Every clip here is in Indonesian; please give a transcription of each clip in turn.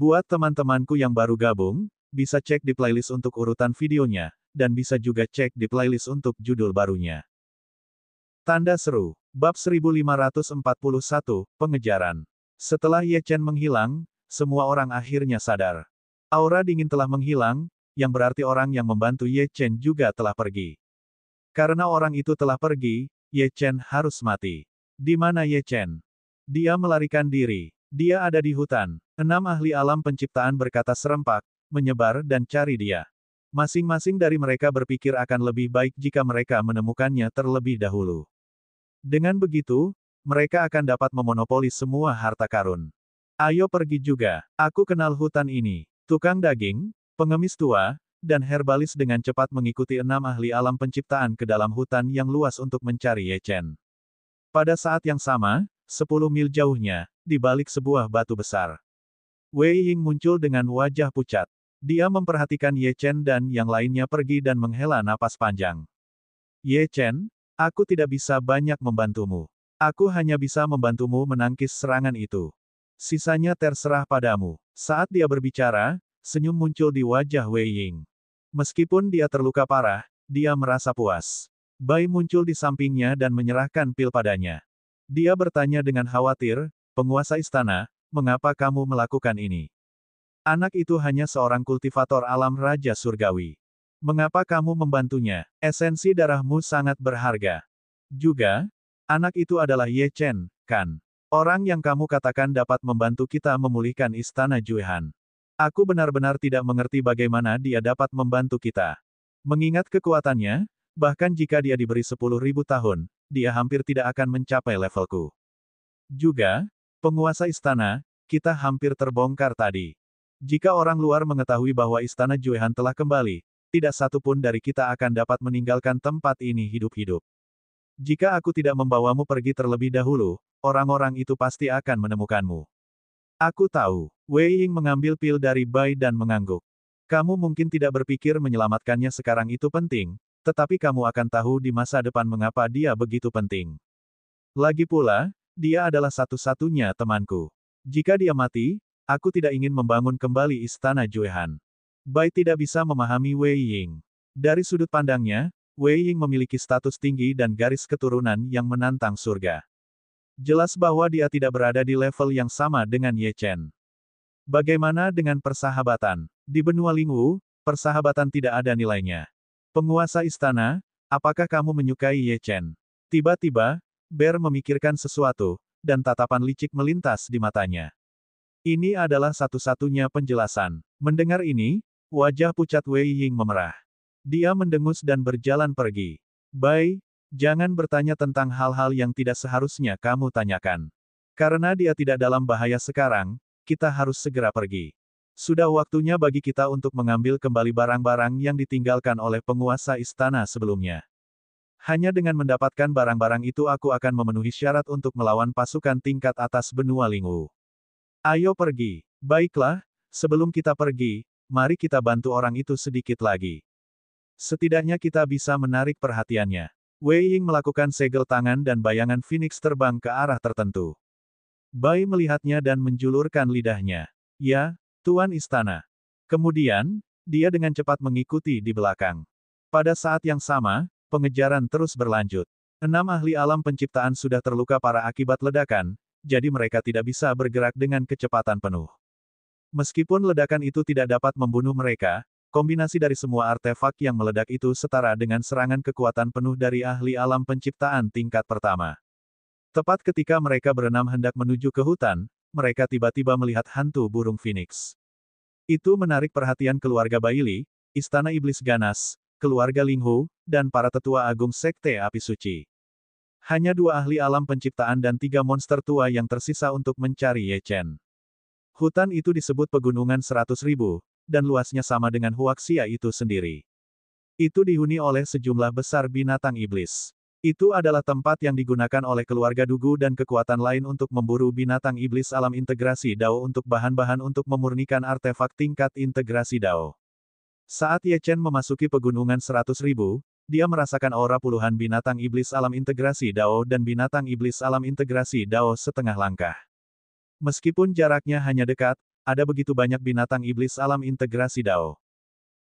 Buat teman-temanku yang baru gabung, bisa cek di playlist untuk urutan videonya, dan bisa juga cek di playlist untuk judul barunya. Tanda seru. Bab 1541, Pengejaran. Setelah Ye Chen menghilang, semua orang akhirnya sadar. Aura dingin telah menghilang, yang berarti orang yang membantu Ye Chen juga telah pergi. Karena orang itu telah pergi, Ye Chen harus mati. Di mana Ye Chen? Dia melarikan diri. Dia ada di hutan. 6 ahli alam penciptaan berkata serempak, menyebar dan cari dia. Masing-masing dari mereka berpikir akan lebih baik jika mereka menemukannya terlebih dahulu. Dengan begitu, mereka akan dapat memonopoli semua harta karun. Ayo pergi juga. Aku kenal hutan ini. Tukang daging, pengemis tua, dan herbalis dengan cepat mengikuti 6 ahli alam penciptaan ke dalam hutan yang luas untuk mencari Ye Chen. Pada saat yang sama, 10 mil jauhnya, di balik sebuah batu besar, Wei Ying muncul dengan wajah pucat. Dia memperhatikan Ye Chen dan yang lainnya pergi dan menghela napas panjang. Ye Chen, aku tidak bisa banyak membantumu. Aku hanya bisa membantumu menangkis serangan itu. Sisanya terserah padamu. Saat dia berbicara, senyum muncul di wajah Wei Ying. Meskipun dia terluka parah, dia merasa puas. Bai muncul di sampingnya dan menyerahkan pil padanya. Dia bertanya dengan khawatir, penguasa istana, mengapa kamu melakukan ini? Anak itu hanya seorang kultivator alam Raja Surgawi. Mengapa kamu membantunya? Esensi darahmu sangat berharga. Juga, anak itu adalah Ye Chen, kan? Orang yang kamu katakan dapat membantu kita memulihkan istana Juehan. Aku benar-benar tidak mengerti bagaimana dia dapat membantu kita. Mengingat kekuatannya, bahkan jika dia diberi 10.000 tahun, dia hampir tidak akan mencapai levelku. Juga, penguasa istana, kita hampir terbongkar tadi. Jika orang luar mengetahui bahwa istana Juehan telah kembali, tidak satu pun dari kita akan dapat meninggalkan tempat ini hidup-hidup. Jika aku tidak membawamu pergi terlebih dahulu, orang-orang itu pasti akan menemukanmu. Aku tahu. Wei Ying mengambil pil dari Bai dan mengangguk. Kamu mungkin tidak berpikir menyelamatkannya sekarang itu penting, tetapi kamu akan tahu di masa depan mengapa dia begitu penting. Lagi pula, dia adalah satu-satunya temanku. Jika dia mati, aku tidak ingin membangun kembali istana Juehan. Bai tidak bisa memahami Wei Ying. Dari sudut pandangnya, Wei Ying memiliki status tinggi dan garis keturunan yang menantang surga. Jelas bahwa dia tidak berada di level yang sama dengan Ye Chen. Bagaimana dengan persahabatan? Di benua Lingwu, persahabatan tidak ada nilainya. Penguasa istana, apakah kamu menyukai Ye Chen? Tiba-tiba, Bear memikirkan sesuatu, dan tatapan licik melintas di matanya. Ini adalah satu-satunya penjelasan. Mendengar ini, wajah pucat Wei Ying memerah. Dia mendengus dan berjalan pergi. Bai, jangan bertanya tentang hal-hal yang tidak seharusnya kamu tanyakan. Karena dia tidak dalam bahaya sekarang, kita harus segera pergi. Sudah waktunya bagi kita untuk mengambil kembali barang-barang yang ditinggalkan oleh penguasa istana sebelumnya. Hanya dengan mendapatkan barang-barang itu aku akan memenuhi syarat untuk melawan pasukan tingkat atas benua Lingwu. Ayo pergi. Baiklah, sebelum kita pergi, mari kita bantu orang itu sedikit lagi. Setidaknya kita bisa menarik perhatiannya. Wei Ying melakukan segel tangan dan bayangan Phoenix terbang ke arah tertentu. Bai melihatnya dan menjulurkan lidahnya. Ya, Tuan Istana. Kemudian, dia dengan cepat mengikuti di belakang. Pada saat yang sama, pengejaran terus berlanjut. 6 ahli alam penciptaan sudah terluka parah akibat ledakan, jadi mereka tidak bisa bergerak dengan kecepatan penuh. Meskipun ledakan itu tidak dapat membunuh mereka, kombinasi dari semua artefak yang meledak itu setara dengan serangan kekuatan penuh dari ahli alam penciptaan tingkat pertama. Tepat ketika mereka berenam hendak menuju ke hutan, mereka tiba-tiba melihat hantu burung Phoenix. Itu menarik perhatian keluarga Baili, Istana Iblis Ganas, keluarga Linghu, dan para tetua agung Sekte Api Suci. Hanya 2 ahli alam penciptaan dan 3 monster tua yang tersisa untuk mencari Ye Chen. Hutan itu disebut Pegunungan 100.000, dan luasnya sama dengan Huaxia itu sendiri. Itu dihuni oleh sejumlah besar binatang iblis. Itu adalah tempat yang digunakan oleh keluarga Dugu dan kekuatan lain untuk memburu binatang iblis alam integrasi Dao untuk bahan-bahan untuk memurnikan artefak tingkat integrasi Dao. Saat Ye Chen memasuki Pegunungan 100.000, dia merasakan aura puluhan binatang iblis alam integrasi Dao dan binatang iblis alam integrasi Dao setengah langkah. Meskipun jaraknya hanya dekat, ada begitu banyak binatang iblis alam integrasi Dao.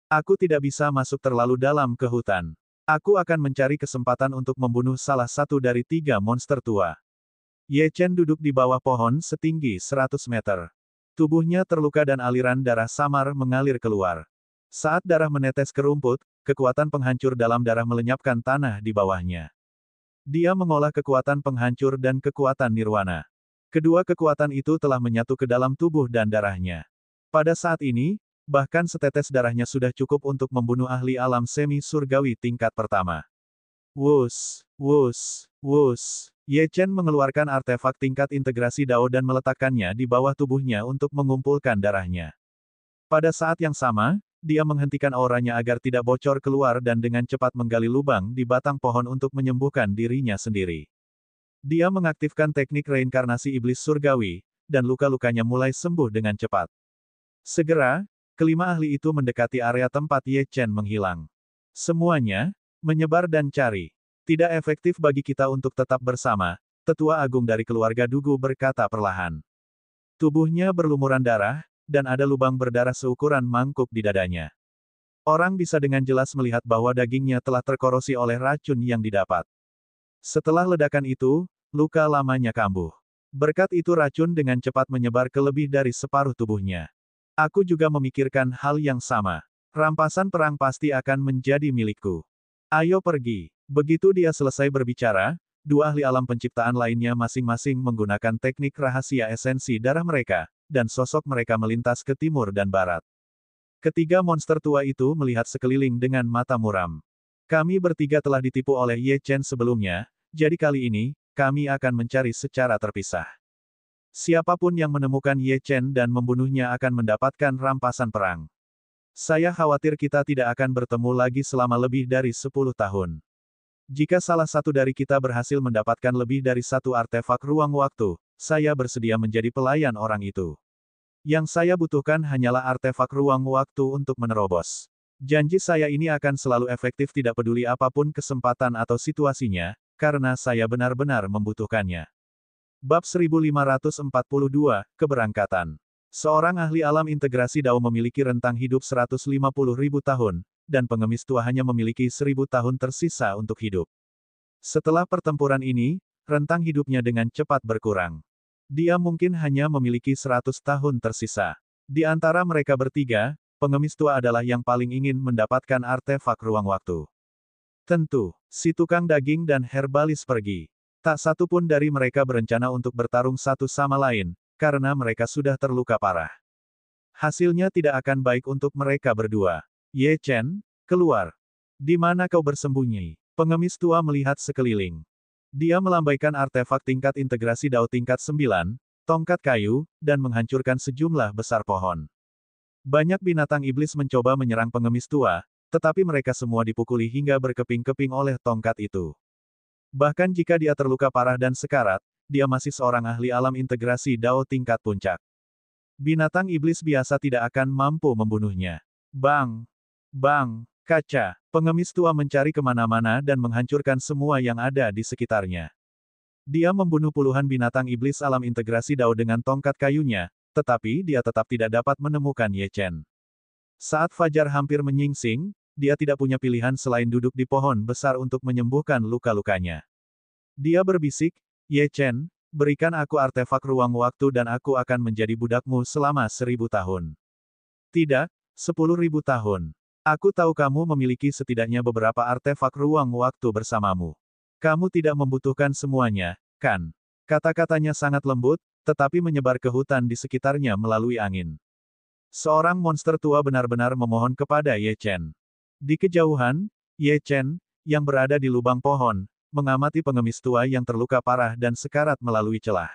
Aku tidak bisa masuk terlalu dalam ke hutan. Aku akan mencari kesempatan untuk membunuh salah satu dari 3 monster tua. Ye Chen duduk di bawah pohon setinggi 100 meter. Tubuhnya terluka dan aliran darah samar mengalir keluar. Saat darah menetes ke rumput, kekuatan penghancur dalam darah melenyapkan tanah di bawahnya. Dia mengolah kekuatan penghancur dan kekuatan nirwana. Kedua kekuatan itu telah menyatu ke dalam tubuh dan darahnya. Pada saat ini, bahkan setetes darahnya sudah cukup untuk membunuh ahli alam semi surgawi tingkat pertama. Wus, wus, wus. Ye Chen mengeluarkan artefak tingkat integrasi Dao dan meletakkannya di bawah tubuhnya untuk mengumpulkan darahnya. Pada saat yang sama, dia menghentikan auranya agar tidak bocor keluar dan dengan cepat menggali lubang di batang pohon untuk menyembuhkan dirinya sendiri. Dia mengaktifkan teknik reinkarnasi iblis surgawi, dan luka-lukanya mulai sembuh dengan cepat. Segera, kelima ahli itu mendekati area tempat Ye Chen menghilang. Semuanya menyebar dan cari. Tidak efektif bagi kita untuk tetap bersama, tetua agung dari keluarga Dugu berkata perlahan. Tubuhnya berlumuran darah, dan ada lubang berdarah seukuran mangkuk di dadanya. Orang bisa dengan jelas melihat bahwa dagingnya telah terkorosi oleh racun yang didapat. Setelah ledakan itu, luka lamanya kambuh. Berkat itu racun dengan cepat menyebar ke lebih dari separuh tubuhnya. Aku juga memikirkan hal yang sama. Rampasan perang pasti akan menjadi milikku. Ayo pergi. Begitu dia selesai berbicara, 2 ahli alam penciptaan lainnya masing-masing menggunakan teknik rahasia esensi darah mereka, dan sosok mereka melintas ke timur dan barat. Ketiga monster tua itu melihat sekeliling dengan mata muram. Kami bertiga telah ditipu oleh Ye Chen sebelumnya, jadi kali ini, kami akan mencari secara terpisah. Siapapun yang menemukan Ye Chen dan membunuhnya akan mendapatkan rampasan perang. Saya khawatir kita tidak akan bertemu lagi selama lebih dari 10 tahun. Jika salah satu dari kita berhasil mendapatkan lebih dari 1 artefak ruang waktu, saya bersedia menjadi pelayan orang itu. Yang saya butuhkan hanyalah artefak ruang waktu untuk menerobos. Janji saya ini akan selalu efektif tidak peduli apapun kesempatan atau situasinya, karena saya benar-benar membutuhkannya. Bab 1542, Keberangkatan. Seorang ahli alam integrasi Dao memiliki rentang hidup 150.000 tahun, dan pengemis tua hanya memiliki 1000 tahun tersisa untuk hidup. Setelah pertempuran ini, rentang hidupnya dengan cepat berkurang. Dia mungkin hanya memiliki 100 tahun tersisa. Di antara mereka bertiga, pengemis tua adalah yang paling ingin mendapatkan artefak ruang waktu. Tentu, si tukang daging dan herbalis pergi. Tak satu pun dari mereka berencana untuk bertarung satu sama lain, karena mereka sudah terluka parah. Hasilnya tidak akan baik untuk mereka berdua. Ye Chen, keluar. Di mana kau bersembunyi? Pengemis tua melihat sekeliling. Dia melambaikan artefak tingkat integrasi Dao tingkat 9, tongkat kayu, dan menghancurkan sejumlah besar pohon. Banyak binatang iblis mencoba menyerang pengemis tua, tetapi mereka semua dipukuli hingga berkeping-keping oleh tongkat itu. Bahkan jika dia terluka parah dan sekarat, dia masih seorang ahli alam integrasi Dao tingkat puncak. Binatang iblis biasa tidak akan mampu membunuhnya. Bang! Bang! Kaca! Pengemis tua mencari kemana-mana dan menghancurkan semua yang ada di sekitarnya. Dia membunuh puluhan binatang iblis alam integrasi Dao dengan tongkat kayunya, tetapi dia tetap tidak dapat menemukan Ye Chen. Saat fajar hampir menyingsing, dia tidak punya pilihan selain duduk di pohon besar untuk menyembuhkan luka-lukanya. Dia berbisik, Ye Chen, berikan aku artefak ruang waktu dan aku akan menjadi budakmu selama 1000 tahun. Tidak, 10.000 tahun. Aku tahu kamu memiliki setidaknya beberapa artefak ruang waktu bersamamu. Kamu tidak membutuhkan semuanya, kan? Kata-katanya sangat lembut, tetapi menyebar ke hutan di sekitarnya melalui angin. Seorang monster tua benar-benar memohon kepada Ye Chen. Di kejauhan, Ye Chen, yang berada di lubang pohon, mengamati pengemis tua yang terluka parah dan sekarat melalui celah.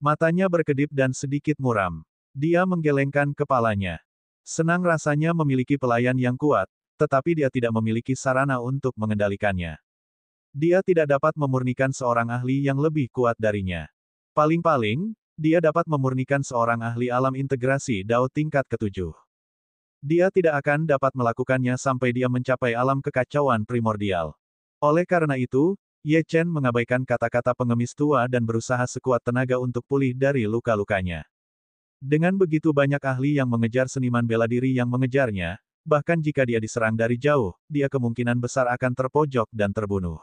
Matanya berkedip dan sedikit muram. Dia menggelengkan kepalanya. Senang rasanya memiliki pelayan yang kuat, tetapi dia tidak memiliki sarana untuk mengendalikannya. Dia tidak dapat memurnikan seorang ahli yang lebih kuat darinya. Paling-paling, dia dapat memurnikan seorang ahli alam integrasi Dao tingkat ke-7. Dia tidak akan dapat melakukannya sampai dia mencapai alam kekacauan primordial. Oleh karena itu, Ye Chen mengabaikan kata-kata pengemis tua dan berusaha sekuat tenaga untuk pulih dari luka-lukanya. Dengan begitu banyak ahli yang mengejar seniman bela diri yang mengejarnya, bahkan jika dia diserang dari jauh, dia kemungkinan besar akan terpojok dan terbunuh.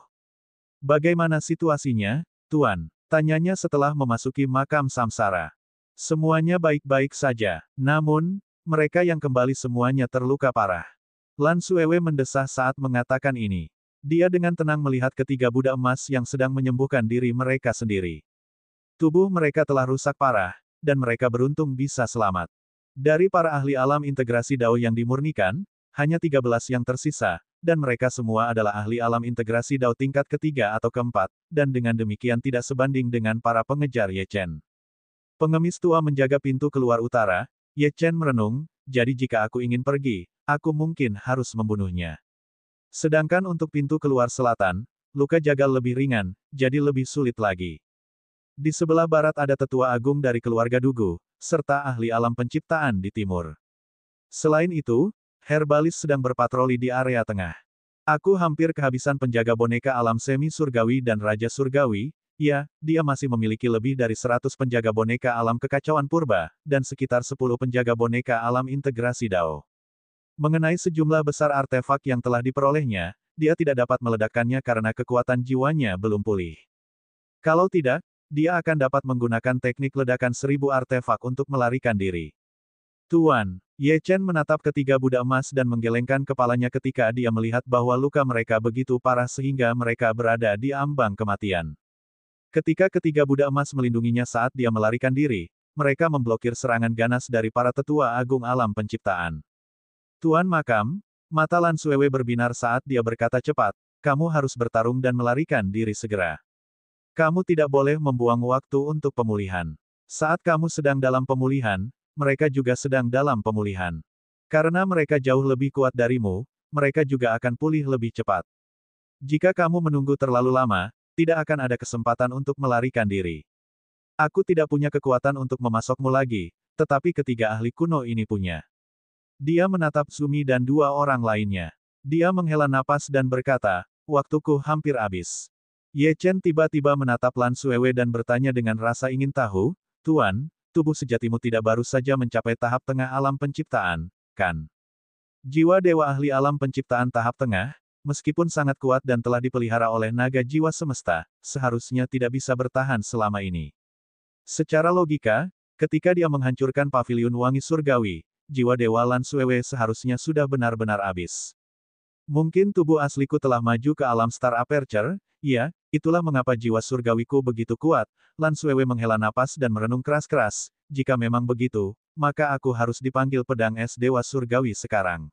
Bagaimana situasinya, Tuan? Tanyanya setelah memasuki makam Samsara. Semuanya baik-baik saja, namun, mereka yang kembali semuanya terluka parah. Lan Suewe mendesah saat mengatakan ini. Dia dengan tenang melihat ketiga budak emas yang sedang menyembuhkan diri mereka sendiri. Tubuh mereka telah rusak parah, dan mereka beruntung bisa selamat. Dari para ahli alam integrasi Dao yang dimurnikan, hanya 13 yang tersisa, dan mereka semua adalah ahli alam integrasi Dao tingkat ketiga atau keempat, dan dengan demikian tidak sebanding dengan para pengejar Ye Chen. Pengemis tua menjaga pintu keluar utara. Ye Chen merenung, jadi jika aku ingin pergi, aku mungkin harus membunuhnya. Sedangkan untuk pintu keluar selatan, luka jagal lebih ringan, jadi lebih sulit lagi. Di sebelah barat ada tetua agung dari keluarga Dugu, serta ahli alam penciptaan di timur. Selain itu, Herbalis sedang berpatroli di area tengah. Aku hampir kehabisan penjaga boneka alam semi surgawi dan raja surgawi. Ya, dia masih memiliki lebih dari 100 penjaga boneka alam kekacauan purba, dan sekitar 10 penjaga boneka alam integrasi Dao. Mengenai sejumlah besar artefak yang telah diperolehnya, dia tidak dapat meledakkannya karena kekuatan jiwanya belum pulih. Kalau tidak, dia akan dapat menggunakan teknik ledakan 1000 artefak untuk melarikan diri. Tuan, Ye Chen menatap ketiga budak emas dan menggelengkan kepalanya ketika dia melihat bahwa luka mereka begitu parah sehingga mereka berada di ambang kematian. Ketika ketiga budak emas melindunginya saat dia melarikan diri, mereka memblokir serangan ganas dari para tetua agung alam penciptaan. Tuan Makam, mata Lan Suewe berbinar saat dia berkata cepat, kamu harus bertarung dan melarikan diri segera. Kamu tidak boleh membuang waktu untuk pemulihan. Saat kamu sedang dalam pemulihan, mereka juga sedang dalam pemulihan. Karena mereka jauh lebih kuat darimu, mereka juga akan pulih lebih cepat. Jika kamu menunggu terlalu lama, tidak akan ada kesempatan untuk melarikan diri. Aku tidak punya kekuatan untuk memasokmu lagi, tetapi ketiga ahli kuno ini punya. Dia menatap Sumi dan dua orang lainnya. Dia menghela napas dan berkata, waktuku hampir habis. Ye Chen tiba-tiba menatap Lan Suewe dan bertanya dengan rasa ingin tahu, Tuan, tubuh sejatimu tidak baru saja mencapai tahap tengah alam penciptaan, kan? Jiwa dewa ahli alam penciptaan tahap tengah, meskipun sangat kuat dan telah dipelihara oleh naga jiwa semesta, seharusnya tidak bisa bertahan selama ini. Secara logika, ketika dia menghancurkan paviliun wangi surgawi, jiwa dewa Lan Suewe seharusnya sudah benar-benar habis. Mungkin tubuh asliku telah maju ke alam Star Aperture, ya, itulah mengapa jiwa surgawiku begitu kuat. Lan Suewe menghela napas dan merenung keras-keras, jika memang begitu, maka aku harus dipanggil pedang es dewa surgawi sekarang.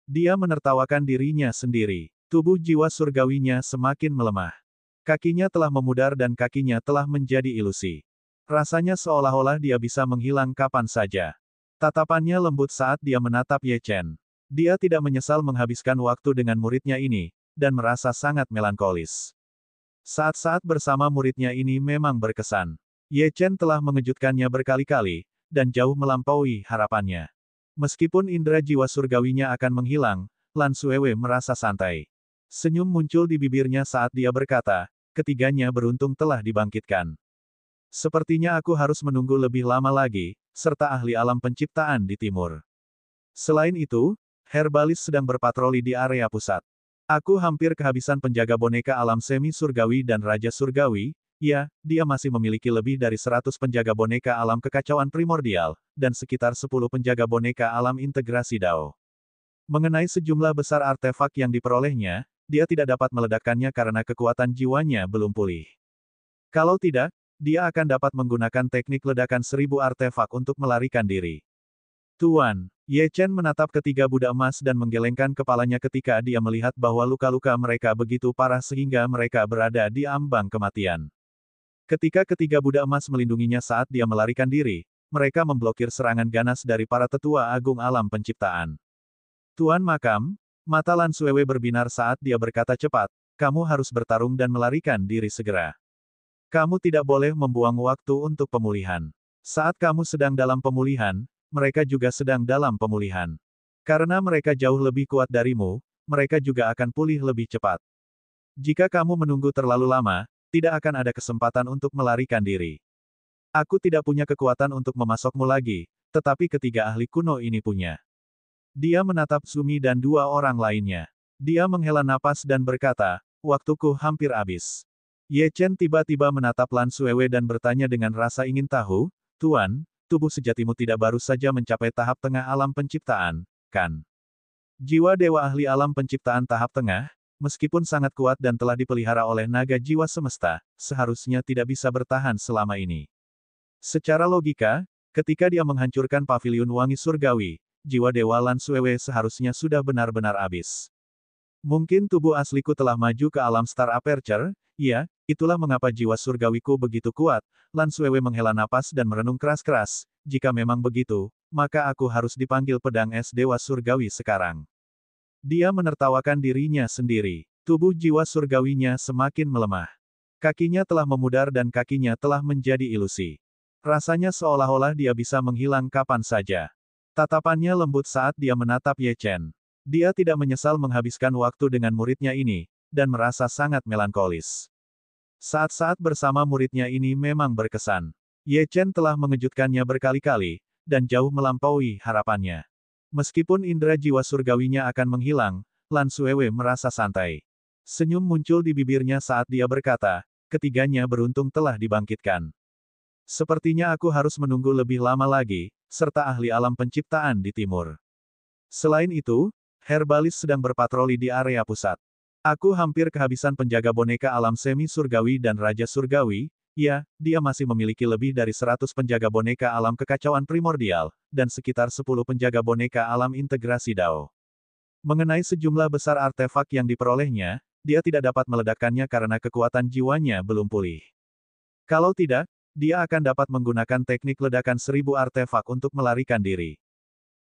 Dia menertawakan dirinya sendiri. Tubuh jiwa surgawinya semakin melemah. Kakinya telah memudar dan kakinya telah menjadi ilusi. Rasanya seolah-olah dia bisa menghilang kapan saja. Tatapannya lembut saat dia menatap Ye Chen. Dia tidak menyesal menghabiskan waktu dengan muridnya ini, dan merasa sangat melankolis. Saat-saat bersama muridnya ini memang berkesan. Ye Chen telah mengejutkannya berkali-kali, dan jauh melampaui harapannya. Meskipun indera jiwa surgawinya akan menghilang, Lan Suewe merasa santai. Senyum muncul di bibirnya saat dia berkata, ketiganya beruntung telah dibangkitkan. Sepertinya aku harus menunggu lebih lama lagi, serta ahli alam penciptaan di timur. Selain itu, Herbalis sedang berpatroli di area pusat. Aku hampir kehabisan penjaga boneka alam semi surgawi dan raja surgawi. Ya, dia masih memiliki lebih dari 100 penjaga boneka alam kekacauan primordial, dan sekitar 10 penjaga boneka alam integrasi Dao. Mengenai sejumlah besar artefak yang diperolehnya, dia tidak dapat meledakkannya karena kekuatan jiwanya belum pulih. Kalau tidak, dia akan dapat menggunakan teknik ledakan 1000 artefak untuk melarikan diri. Tuan, Ye Chen menatap ketiga budak emas dan menggelengkan kepalanya ketika dia melihat bahwa luka-luka mereka begitu parah sehingga mereka berada di ambang kematian. Ketika ketiga budak emas melindunginya saat dia melarikan diri, mereka memblokir serangan ganas dari para tetua agung alam penciptaan. Tuan Makam, mata Lan Suewe berbinar saat dia berkata cepat, kamu harus bertarung dan melarikan diri segera. Kamu tidak boleh membuang waktu untuk pemulihan. Saat kamu sedang dalam pemulihan, mereka juga sedang dalam pemulihan. Karena mereka jauh lebih kuat darimu, mereka juga akan pulih lebih cepat. Jika kamu menunggu terlalu lama, tidak akan ada kesempatan untuk melarikan diri. Aku tidak punya kekuatan untuk memasokmu lagi, tetapi ketiga ahli kuno ini punya. Dia menatap Sumi dan dua orang lainnya. Dia menghela napas dan berkata, waktuku hampir habis. Ye Chen tiba-tiba menatap Lan Suewe dan bertanya dengan rasa ingin tahu, Tuan, tubuh sejatimu tidak baru saja mencapai tahap tengah alam penciptaan, kan? Jiwa dewa ahli alam penciptaan tahap tengah, meskipun sangat kuat dan telah dipelihara oleh naga jiwa semesta, seharusnya tidak bisa bertahan selama ini. Secara logika, ketika dia menghancurkan paviliun wangi surgawi, jiwa dewa Lan Suewe seharusnya sudah benar-benar habis. Mungkin tubuh asliku telah maju ke alam Star Aperture, ya, itulah mengapa jiwa surgawiku begitu kuat. Lan Suewe menghela napas dan merenung keras-keras, jika memang begitu, maka aku harus dipanggil pedang es dewa surgawi sekarang. Dia menertawakan dirinya sendiri. Tubuh jiwa surgawinya semakin melemah. Kakinya telah memudar dan kakinya telah menjadi ilusi. Rasanya seolah-olah dia bisa menghilang kapan saja. Tatapannya lembut saat dia menatap Ye Chen. Dia tidak menyesal menghabiskan waktu dengan muridnya ini, dan merasa sangat melankolis. Saat-saat bersama muridnya ini memang berkesan. Ye Chen telah mengejutkannya berkali-kali, dan jauh melampaui harapannya. Meskipun indera jiwa surgawinya akan menghilang, Lan Suewe merasa santai. Senyum muncul di bibirnya saat dia berkata, ketiganya beruntung telah dibangkitkan. Sepertinya aku harus menunggu lebih lama lagi, serta ahli alam penciptaan di timur. Selain itu, Herbalis sedang berpatroli di area pusat. Aku hampir kehabisan penjaga boneka alam semi surgawi dan raja surgawi. Ya, dia masih memiliki lebih dari 100 penjaga boneka alam kekacauan primordial, dan sekitar 10 penjaga boneka alam integrasi Dao. Mengenai sejumlah besar artefak yang diperolehnya, dia tidak dapat meledakkannya karena kekuatan jiwanya belum pulih. Kalau tidak, dia akan dapat menggunakan teknik ledakan 1000 artefak untuk melarikan diri.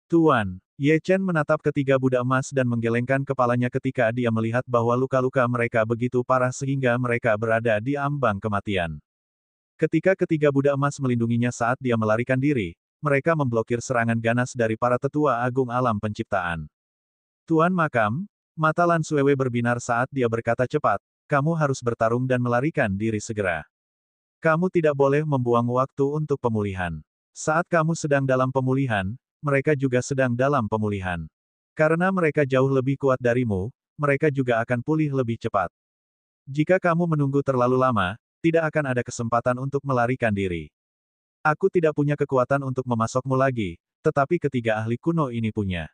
Tuan, Ye Chen menatap ketiga budak emas dan menggelengkan kepalanya ketika dia melihat bahwa luka-luka mereka begitu parah sehingga mereka berada di ambang kematian. Ketika ketiga budak emas melindunginya saat dia melarikan diri, mereka memblokir serangan ganas dari para tetua agung alam penciptaan. Tuan Makam, mata Lan Suewe berbinar saat dia berkata cepat, kamu harus bertarung dan melarikan diri segera. Kamu tidak boleh membuang waktu untuk pemulihan. Saat kamu sedang dalam pemulihan, mereka juga sedang dalam pemulihan. Karena mereka jauh lebih kuat darimu, mereka juga akan pulih lebih cepat. Jika kamu menunggu terlalu lama, tidak akan ada kesempatan untuk melarikan diri. Aku tidak punya kekuatan untuk memasokmu lagi, tetapi ketiga ahli kuno ini punya.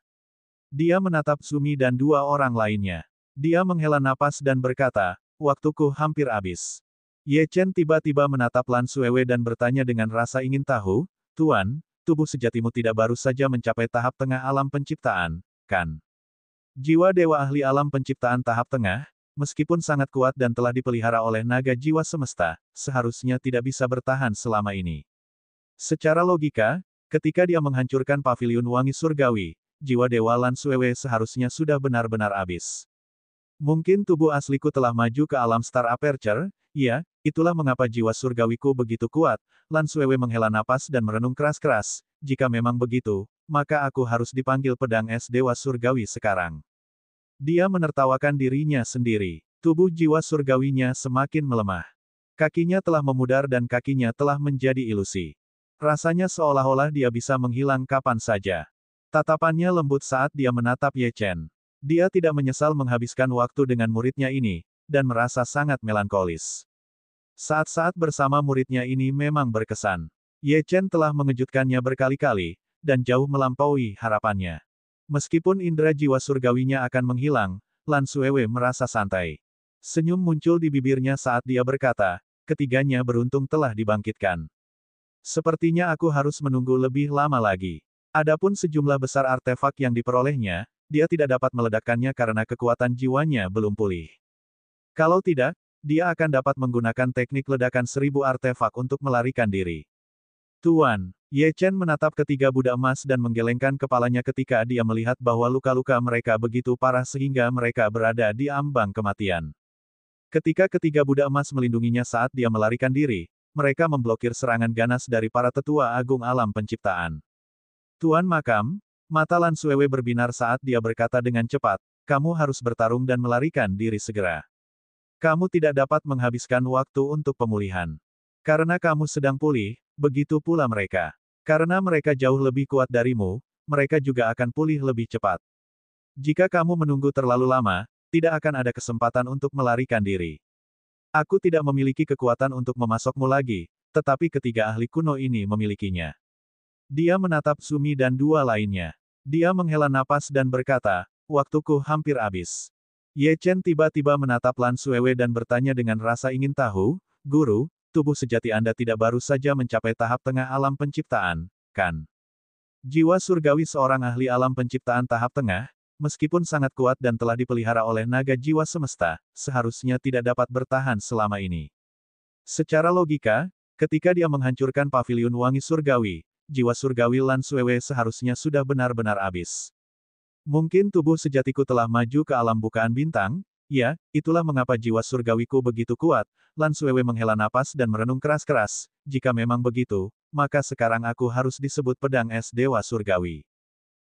Dia menatap Sumi dan dua orang lainnya. Dia menghela napas dan berkata, waktuku hampir habis. Ye Chen tiba-tiba menatap Lan Suewe dan bertanya dengan rasa ingin tahu, Tuan, tubuh sejatimu tidak baru saja mencapai tahap tengah alam penciptaan, kan? Jiwa dewa ahli alam penciptaan tahap tengah, meskipun sangat kuat dan telah dipelihara oleh naga jiwa semesta, seharusnya tidak bisa bertahan selama ini. Secara logika, ketika dia menghancurkan paviliun wangi surgawi, jiwa dewa Lan Suewe seharusnya sudah benar-benar habis. Mungkin tubuh asliku telah maju ke alam Star Aperture, ya, itulah mengapa jiwa surgawiku begitu kuat. Lan Suewe menghela napas dan merenung keras-keras, jika memang begitu, maka aku harus dipanggil pedang es dewa surgawi sekarang. Dia menertawakan dirinya sendiri. Tubuh jiwa surgawinya semakin melemah. Kakinya telah memudar dan kakinya telah menjadi ilusi. Rasanya seolah-olah dia bisa menghilang kapan saja. Tatapannya lembut saat dia menatap Ye Chen. Dia tidak menyesal menghabiskan waktu dengan muridnya ini, dan merasa sangat melankolis. Saat-saat bersama muridnya ini memang berkesan. Ye Chen telah mengejutkannya berkali-kali, dan jauh melampaui harapannya. Meskipun indera jiwa surgawinya akan menghilang, Lan Suewe merasa santai. Senyum muncul di bibirnya saat dia berkata, ketiganya beruntung telah dibangkitkan. Sepertinya aku harus menunggu lebih lama lagi. Adapun sejumlah besar artefak yang diperolehnya, dia tidak dapat meledakkannya karena kekuatan jiwanya belum pulih. Kalau tidak, dia akan dapat menggunakan teknik ledakan 1000 artefak untuk melarikan diri. Tuan, Ye Chen menatap ketiga budak emas dan menggelengkan kepalanya ketika dia melihat bahwa luka-luka mereka begitu parah sehingga mereka berada di ambang kematian. Ketika ketiga budak emas melindunginya saat dia melarikan diri, mereka memblokir serangan ganas dari para tetua agung alam penciptaan. Tuan Makam, mata Lan Suewe berbinar saat dia berkata dengan cepat, kamu harus bertarung dan melarikan diri segera. Kamu tidak dapat menghabiskan waktu untuk pemulihan. Karena kamu sedang pulih, begitu pula mereka. Karena mereka jauh lebih kuat darimu, mereka juga akan pulih lebih cepat. Jika kamu menunggu terlalu lama, tidak akan ada kesempatan untuk melarikan diri. Aku tidak memiliki kekuatan untuk memasokmu lagi, tetapi ketiga ahli kuno ini memilikinya. Dia menatap Sumi dan dua lainnya. Dia menghela napas dan berkata, waktuku hampir habis. Ye Chen tiba-tiba menatap Lan Suewe dan bertanya dengan rasa ingin tahu, Guru, tubuh sejati Anda tidak baru saja mencapai tahap tengah alam penciptaan, kan? Jiwa surgawi seorang ahli alam penciptaan tahap tengah, meskipun sangat kuat dan telah dipelihara oleh naga jiwa semesta, seharusnya tidak dapat bertahan selama ini. Secara logika, ketika dia menghancurkan paviliun wangi surgawi, jiwa surgawi Lan Suewe seharusnya sudah benar-benar habis. Mungkin tubuh sejatiku telah maju ke alam bukaan bintang, ya, itulah mengapa jiwa surgawiku begitu kuat. Lan Suewe menghela napas dan merenung keras-keras, jika memang begitu, maka sekarang aku harus disebut pedang es dewa surgawi.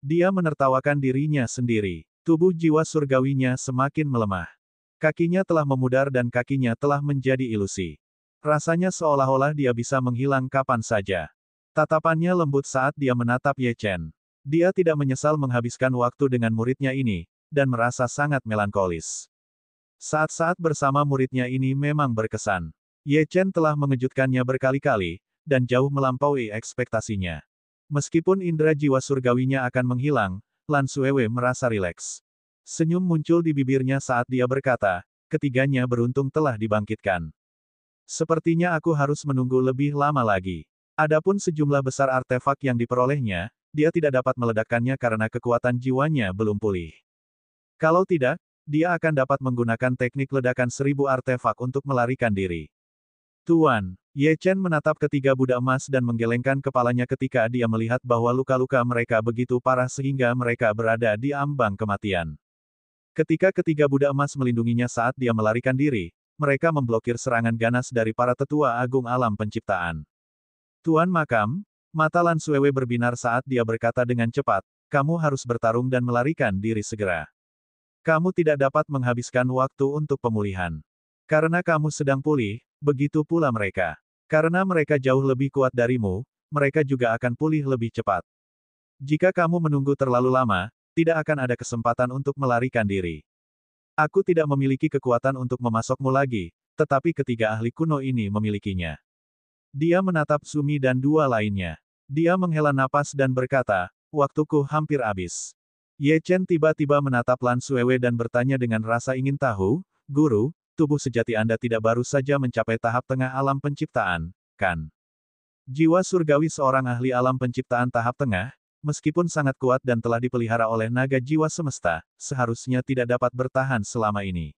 Dia menertawakan dirinya sendiri. Tubuh jiwa surgawinya semakin melemah. Kakinya telah memudar dan kakinya telah menjadi ilusi. Rasanya seolah-olah dia bisa menghilang kapan saja. Tatapannya lembut saat dia menatap Ye Chen. Dia tidak menyesal menghabiskan waktu dengan muridnya ini, dan merasa sangat melankolis. Saat-saat bersama muridnya ini memang berkesan. Ye Chen telah mengejutkannya berkali-kali, dan jauh melampaui ekspektasinya. Meskipun indera jiwa surgawinya akan menghilang, Lan Suewe merasa rileks. Senyum muncul di bibirnya saat dia berkata, ketiganya beruntung telah dibangkitkan. Sepertinya aku harus menunggu lebih lama lagi. Adapun sejumlah besar artefak yang diperolehnya, dia tidak dapat meledakkannya karena kekuatan jiwanya belum pulih. Kalau tidak, dia akan dapat menggunakan teknik ledakan 1000 artefak untuk melarikan diri. Tuan, Ye Chen menatap ketiga budak emas dan menggelengkan kepalanya ketika dia melihat bahwa luka-luka mereka begitu parah sehingga mereka berada di ambang kematian. Ketika ketiga budak emas melindunginya saat dia melarikan diri, mereka memblokir serangan ganas dari para tetua agung alam penciptaan. Tuan Makam, mata Lan Suewe berbinar saat dia berkata dengan cepat, kamu harus bertarung dan melarikan diri segera. Kamu tidak dapat menghabiskan waktu untuk pemulihan. Karena kamu sedang pulih, begitu pula mereka. Karena mereka jauh lebih kuat darimu, mereka juga akan pulih lebih cepat. Jika kamu menunggu terlalu lama, tidak akan ada kesempatan untuk melarikan diri. Aku tidak memiliki kekuatan untuk memasokmu lagi, tetapi ketiga ahli kuno ini memilikinya. Dia menatap Sumi dan dua lainnya. Dia menghela napas dan berkata, waktuku hampir habis. Ye Chen tiba-tiba menatap Lan Suewe dan bertanya dengan rasa ingin tahu, Guru, tubuh sejati Anda tidak baru saja mencapai tahap tengah alam penciptaan, kan? Jiwa surgawi seorang ahli alam penciptaan tahap tengah, meskipun sangat kuat dan telah dipelihara oleh naga jiwa semesta, seharusnya tidak dapat bertahan selama ini.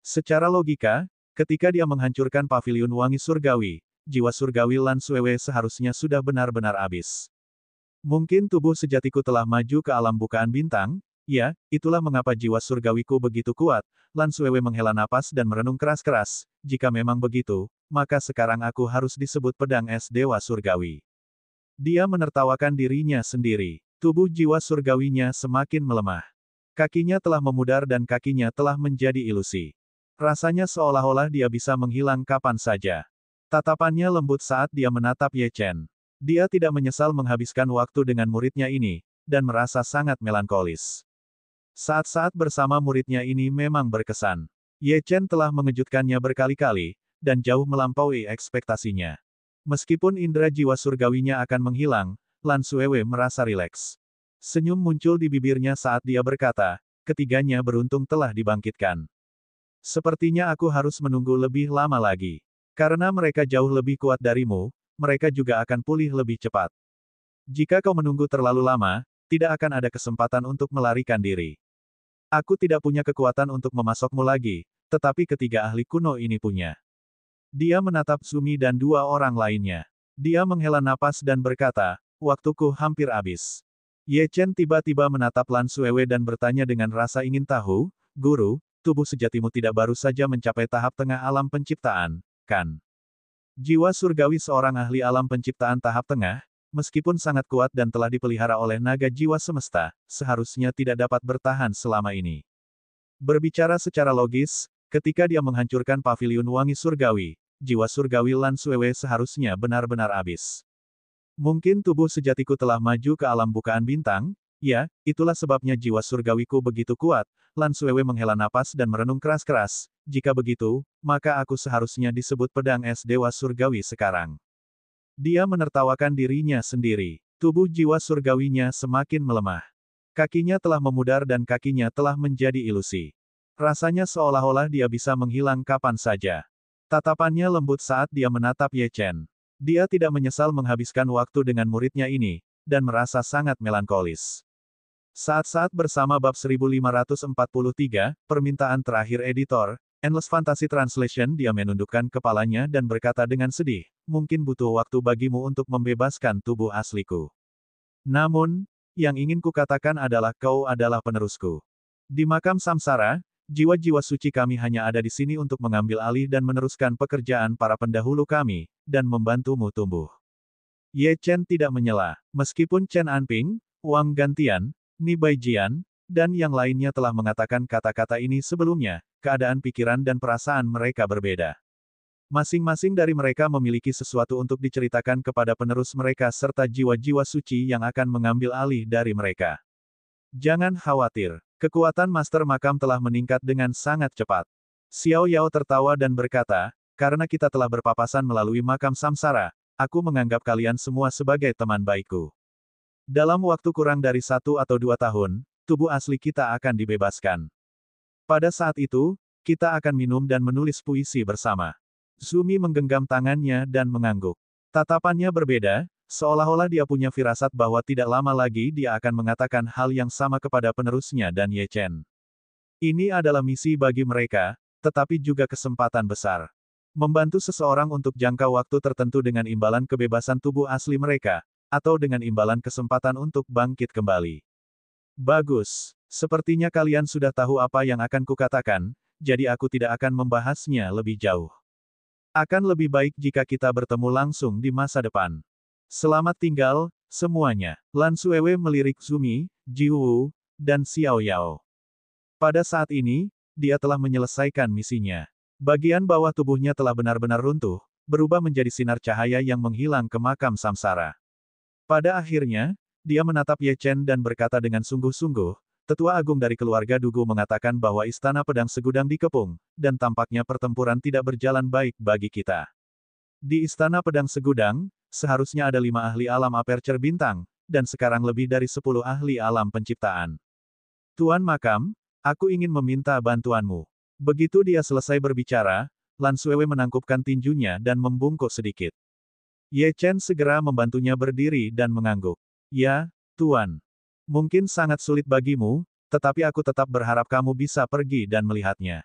Secara logika, ketika dia menghancurkan paviliun wangi surgawi, jiwa surgawi Lan Suewe seharusnya sudah benar-benar habis. Mungkin tubuh sejatiku telah maju ke alam bukaan bintang, ya, itulah mengapa jiwa surgawiku begitu kuat. Lan Suewe menghela napas dan merenung keras-keras, jika memang begitu, maka sekarang aku harus disebut pedang es dewa surgawi. Dia menertawakan dirinya sendiri. Tubuh jiwa surgawinya semakin melemah. Kakinya telah memudar dan kakinya telah menjadi ilusi. Rasanya seolah-olah dia bisa menghilang kapan saja. Tatapannya lembut saat dia menatap Ye Chen. Dia tidak menyesal menghabiskan waktu dengan muridnya ini, dan merasa sangat melankolis. Saat-saat bersama muridnya ini memang berkesan. Ye Chen telah mengejutkannya berkali-kali, dan jauh melampaui ekspektasinya. Meskipun indera jiwa surgawinya akan menghilang, Lan Suewe merasa rileks. Senyum muncul di bibirnya saat dia berkata, ketiganya beruntung telah dibangkitkan. Sepertinya aku harus menunggu lebih lama lagi. Karena mereka jauh lebih kuat darimu, mereka juga akan pulih lebih cepat. Jika kau menunggu terlalu lama, tidak akan ada kesempatan untuk melarikan diri. Aku tidak punya kekuatan untuk memasokmu lagi, tetapi ketiga ahli kuno ini punya. Dia menatap Sumi dan dua orang lainnya. Dia menghela napas dan berkata, waktuku hampir habis. Ye Chen tiba-tiba menatap Lan Suewe dan bertanya dengan rasa ingin tahu, Guru, tubuh sejatimu tidak baru saja mencapai tahap tengah alam penciptaan, kan? Jiwa surgawi seorang ahli alam penciptaan tahap tengah, meskipun sangat kuat dan telah dipelihara oleh naga jiwa semesta, seharusnya tidak dapat bertahan selama ini. Berbicara secara logis, ketika dia menghancurkan paviliun wangi surgawi, jiwa surgawi Lan Suewe seharusnya benar-benar habis. Mungkin tubuh sejatiku telah maju ke alam bukaan bintang, ya, itulah sebabnya jiwa surgawiku begitu kuat. Lan Suewe menghela napas dan merenung keras-keras, jika begitu, maka aku seharusnya disebut pedang es dewa surgawi sekarang. Dia menertawakan dirinya sendiri. Tubuh jiwa surgawinya semakin melemah. Kakinya telah memudar dan kakinya telah menjadi ilusi. Rasanya seolah-olah dia bisa menghilang kapan saja. Tatapannya lembut saat dia menatap Ye Chen. Dia tidak menyesal menghabiskan waktu dengan muridnya ini, dan merasa sangat melankolis. Saat-saat bersama bab 1543, permintaan terakhir editor, Endless Fantasy Translation, dia menundukkan kepalanya dan berkata dengan sedih, mungkin butuh waktu bagimu untuk membebaskan tubuh asliku. Namun, yang ingin kukatakan adalah kau adalah penerusku. Di makam samsara, jiwa-jiwa suci kami hanya ada di sini untuk mengambil alih dan meneruskan pekerjaan para pendahulu kami, dan membantumu tumbuh. Ye Chen tidak menyela. Meskipun Chen Anping, Wang Gantian, Ni Baijian, dan yang lainnya telah mengatakan kata-kata ini sebelumnya, keadaan pikiran dan perasaan mereka berbeda. Masing-masing dari mereka memiliki sesuatu untuk diceritakan kepada penerus mereka serta jiwa-jiwa suci yang akan mengambil alih dari mereka. Jangan khawatir, kekuatan Master Makam telah meningkat dengan sangat cepat. Xiao Yao tertawa dan berkata, karena kita telah berpapasan melalui makam samsara, aku menganggap kalian semua sebagai teman baikku. Dalam waktu kurang dari 1 atau 2 tahun, tubuh asli kita akan dibebaskan. Pada saat itu, kita akan minum dan menulis puisi bersama. Zumi menggenggam tangannya dan mengangguk. Tatapannya berbeda, seolah-olah dia punya firasat bahwa tidak lama lagi dia akan mengatakan hal yang sama kepada penerusnya dan Ye Chen. Ini adalah misi bagi mereka, tetapi juga kesempatan besar. Membantu seseorang untuk jangka waktu tertentu dengan imbalan kebebasan tubuh asli mereka, atau dengan imbalan kesempatan untuk bangkit kembali. Bagus. Sepertinya kalian sudah tahu apa yang akan kukatakan, jadi aku tidak akan membahasnya lebih jauh. Akan lebih baik jika kita bertemu langsung di masa depan. Selamat tinggal, semuanya. Lan Suewe melirik Zumi, Jiwu, dan Xiao Yao. Pada saat ini, dia telah menyelesaikan misinya. Bagian bawah tubuhnya telah benar-benar runtuh, berubah menjadi sinar cahaya yang menghilang ke makam samsara. Pada akhirnya, dia menatap Ye Chen dan berkata dengan sungguh-sungguh, Tetua Agung dari keluarga Dugu mengatakan bahwa Istana Pedang Segudang dikepung, dan tampaknya pertempuran tidak berjalan baik bagi kita. Di Istana Pedang Segudang, seharusnya ada 5 ahli alam aperture bintang, dan sekarang lebih dari 10 ahli alam penciptaan. Tuan Makam, aku ingin meminta bantuanmu. Begitu dia selesai berbicara, Lan Suewe menangkupkan tinjunya dan membungkuk sedikit. Ye Chen segera membantunya berdiri dan mengangguk. Ya, Tuan. Mungkin sangat sulit bagimu, tetapi aku tetap berharap kamu bisa pergi dan melihatnya.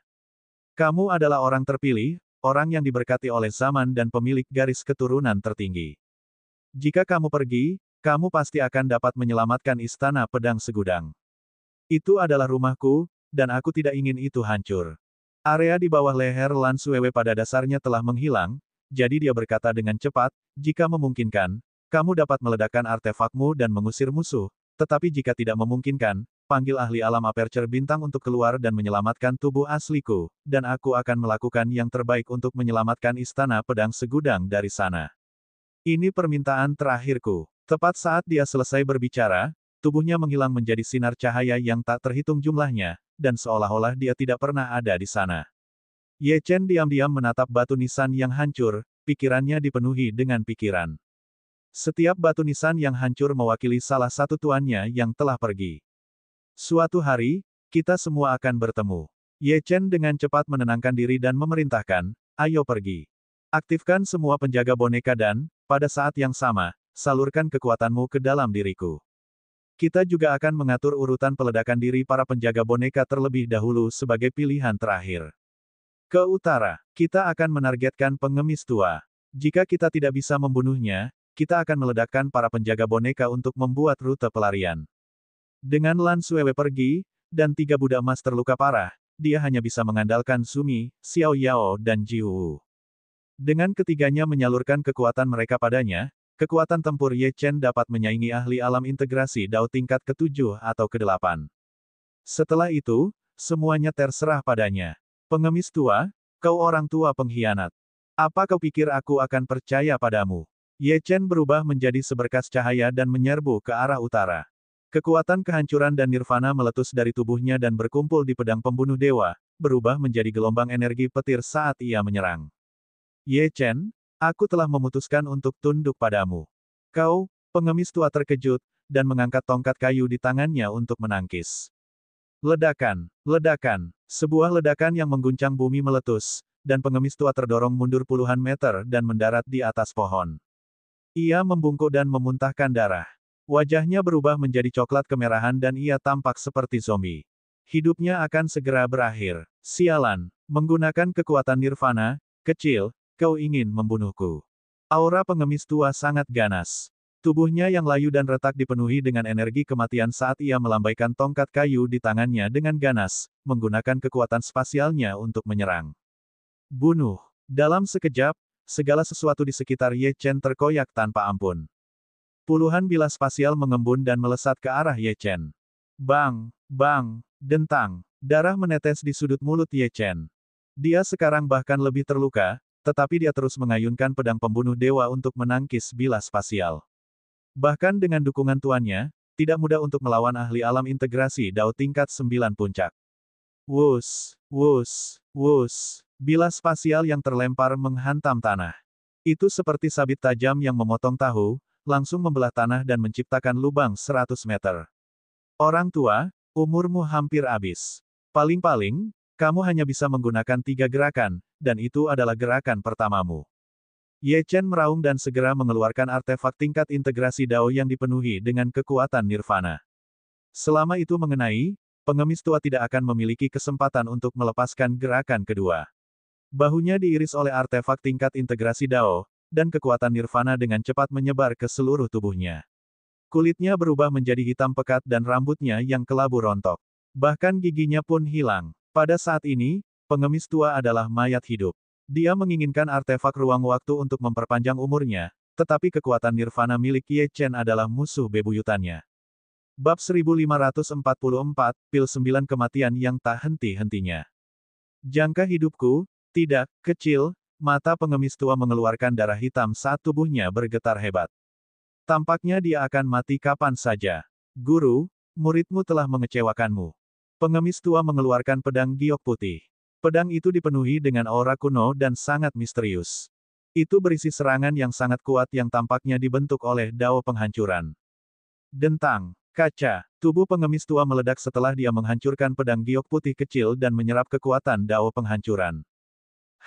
Kamu adalah orang terpilih, orang yang diberkati oleh zaman dan pemilik garis keturunan tertinggi. Jika kamu pergi, kamu pasti akan dapat menyelamatkan Istana Pedang Segudang. Itu adalah rumahku, dan aku tidak ingin itu hancur. Area di bawah leher Lan Suewe pada dasarnya telah menghilang, jadi dia berkata dengan cepat, jika memungkinkan, kamu dapat meledakkan artefakmu dan mengusir musuh, tetapi jika tidak memungkinkan, panggil ahli alam aperture bintang untuk keluar dan menyelamatkan tubuh asliku, dan aku akan melakukan yang terbaik untuk menyelamatkan Istana Pedang Segudang dari sana. Ini permintaan terakhirku. Tepat saat dia selesai berbicara, tubuhnya menghilang menjadi sinar cahaya yang tak terhitung jumlahnya, dan seolah-olah dia tidak pernah ada di sana. Ye Chen diam-diam menatap batu nisan yang hancur, pikirannya dipenuhi dengan pikiran. Setiap batu nisan yang hancur mewakili salah satu tuannya yang telah pergi. Suatu hari, kita semua akan bertemu. Ye Chen dengan cepat menenangkan diri dan memerintahkan, ayo pergi. Aktifkan semua penjaga boneka dan, pada saat yang sama, salurkan kekuatanmu ke dalam diriku. Kita juga akan mengatur urutan peledakan diri para penjaga boneka terlebih dahulu sebagai pilihan terakhir. Ke utara, kita akan menargetkan pengemis tua. Jika kita tidak bisa membunuhnya, kita akan meledakkan para penjaga boneka untuk membuat rute pelarian. Dengan Lan Suewe pergi, dan 3 budak emas terluka parah, dia hanya bisa mengandalkan Zumi, Xiao Yao dan Jiwu. Dengan ketiganya menyalurkan kekuatan mereka padanya, kekuatan tempur Ye Chen dapat menyaingi ahli alam integrasi Dao tingkat ke-7 atau ke-8. Setelah itu, semuanya terserah padanya. Pengemis tua, kau orang tua pengkhianat. Apa kau pikir aku akan percaya padamu? Ye Chen berubah menjadi seberkas cahaya dan menyerbu ke arah utara. Kekuatan kehancuran dan nirvana meletus dari tubuhnya dan berkumpul di pedang pembunuh dewa, berubah menjadi gelombang energi petir saat ia menyerang. Ye Chen, aku telah memutuskan untuk tunduk padamu. Kau, pengemis tua terkejut, dan mengangkat tongkat kayu di tangannya untuk menangkis. Ledakan, ledakan, sebuah ledakan yang mengguncang bumi meletus, dan pengemis tua terdorong mundur puluhan meter dan mendarat di atas pohon. Ia membungkuk dan memuntahkan darah. Wajahnya berubah menjadi coklat kemerahan dan ia tampak seperti zombie. Hidupnya akan segera berakhir. Sialan, menggunakan kekuatan nirvana, kecil, kau ingin membunuhku. Aura pengemis tua sangat ganas. Tubuhnya yang layu dan retak dipenuhi dengan energi kematian saat ia melambaikan tongkat kayu di tangannya dengan ganas, menggunakan kekuatan spasialnya untuk menyerang. Bunuh. Dalam sekejap, segala sesuatu di sekitar Ye Chen terkoyak tanpa ampun. Puluhan bilah spasial mengembun dan melesat ke arah Ye Chen. Bang, bang, dentang. Darah menetes di sudut mulut Ye Chen. Dia sekarang bahkan lebih terluka, tetapi dia terus mengayunkan pedang pembunuh dewa untuk menangkis bilah spasial. Bahkan dengan dukungan tuannya, tidak mudah untuk melawan ahli alam integrasi Dao tingkat 9 puncak. Wus, wus, wus. Bilah spasial yang terlempar menghantam tanah. Itu seperti sabit tajam yang memotong tahu, langsung membelah tanah dan menciptakan lubang 100 meter. Orang tua, umurmu hampir habis. Paling-paling, kamu hanya bisa menggunakan 3 gerakan, dan itu adalah gerakan pertamamu. Ye Chen meraung dan segera mengeluarkan artefak tingkat integrasi Dao yang dipenuhi dengan kekuatan nirvana. Selama itu mengenai, pengemis tua tidak akan memiliki kesempatan untuk melepaskan gerakan kedua. Bahunya diiris oleh artefak tingkat integrasi Dao, dan kekuatan nirvana dengan cepat menyebar ke seluruh tubuhnya. Kulitnya berubah menjadi hitam pekat dan rambutnya yang kelabu rontok. Bahkan giginya pun hilang. Pada saat ini, pengemis tua adalah mayat hidup. Dia menginginkan artefak ruang waktu untuk memperpanjang umurnya, tetapi kekuatan nirvana milik Ye Chen adalah musuh bebuyutannya. Bab 1544, Pil 9 Kematian yang tak henti-hentinya. Jangka hidupku, tidak, kecil. Mata pengemis tua mengeluarkan darah hitam saat tubuhnya bergetar hebat. Tampaknya dia akan mati kapan saja. Guru, muridmu telah mengecewakanmu. Pengemis tua mengeluarkan pedang giok putih. Pedang itu dipenuhi dengan aura kuno dan sangat misterius. Itu berisi serangan yang sangat kuat yang tampaknya dibentuk oleh Dao penghancuran. Dentang, kaca, tubuh pengemis tua meledak setelah dia menghancurkan pedang giok putih kecil dan menyerap kekuatan Dao penghancuran.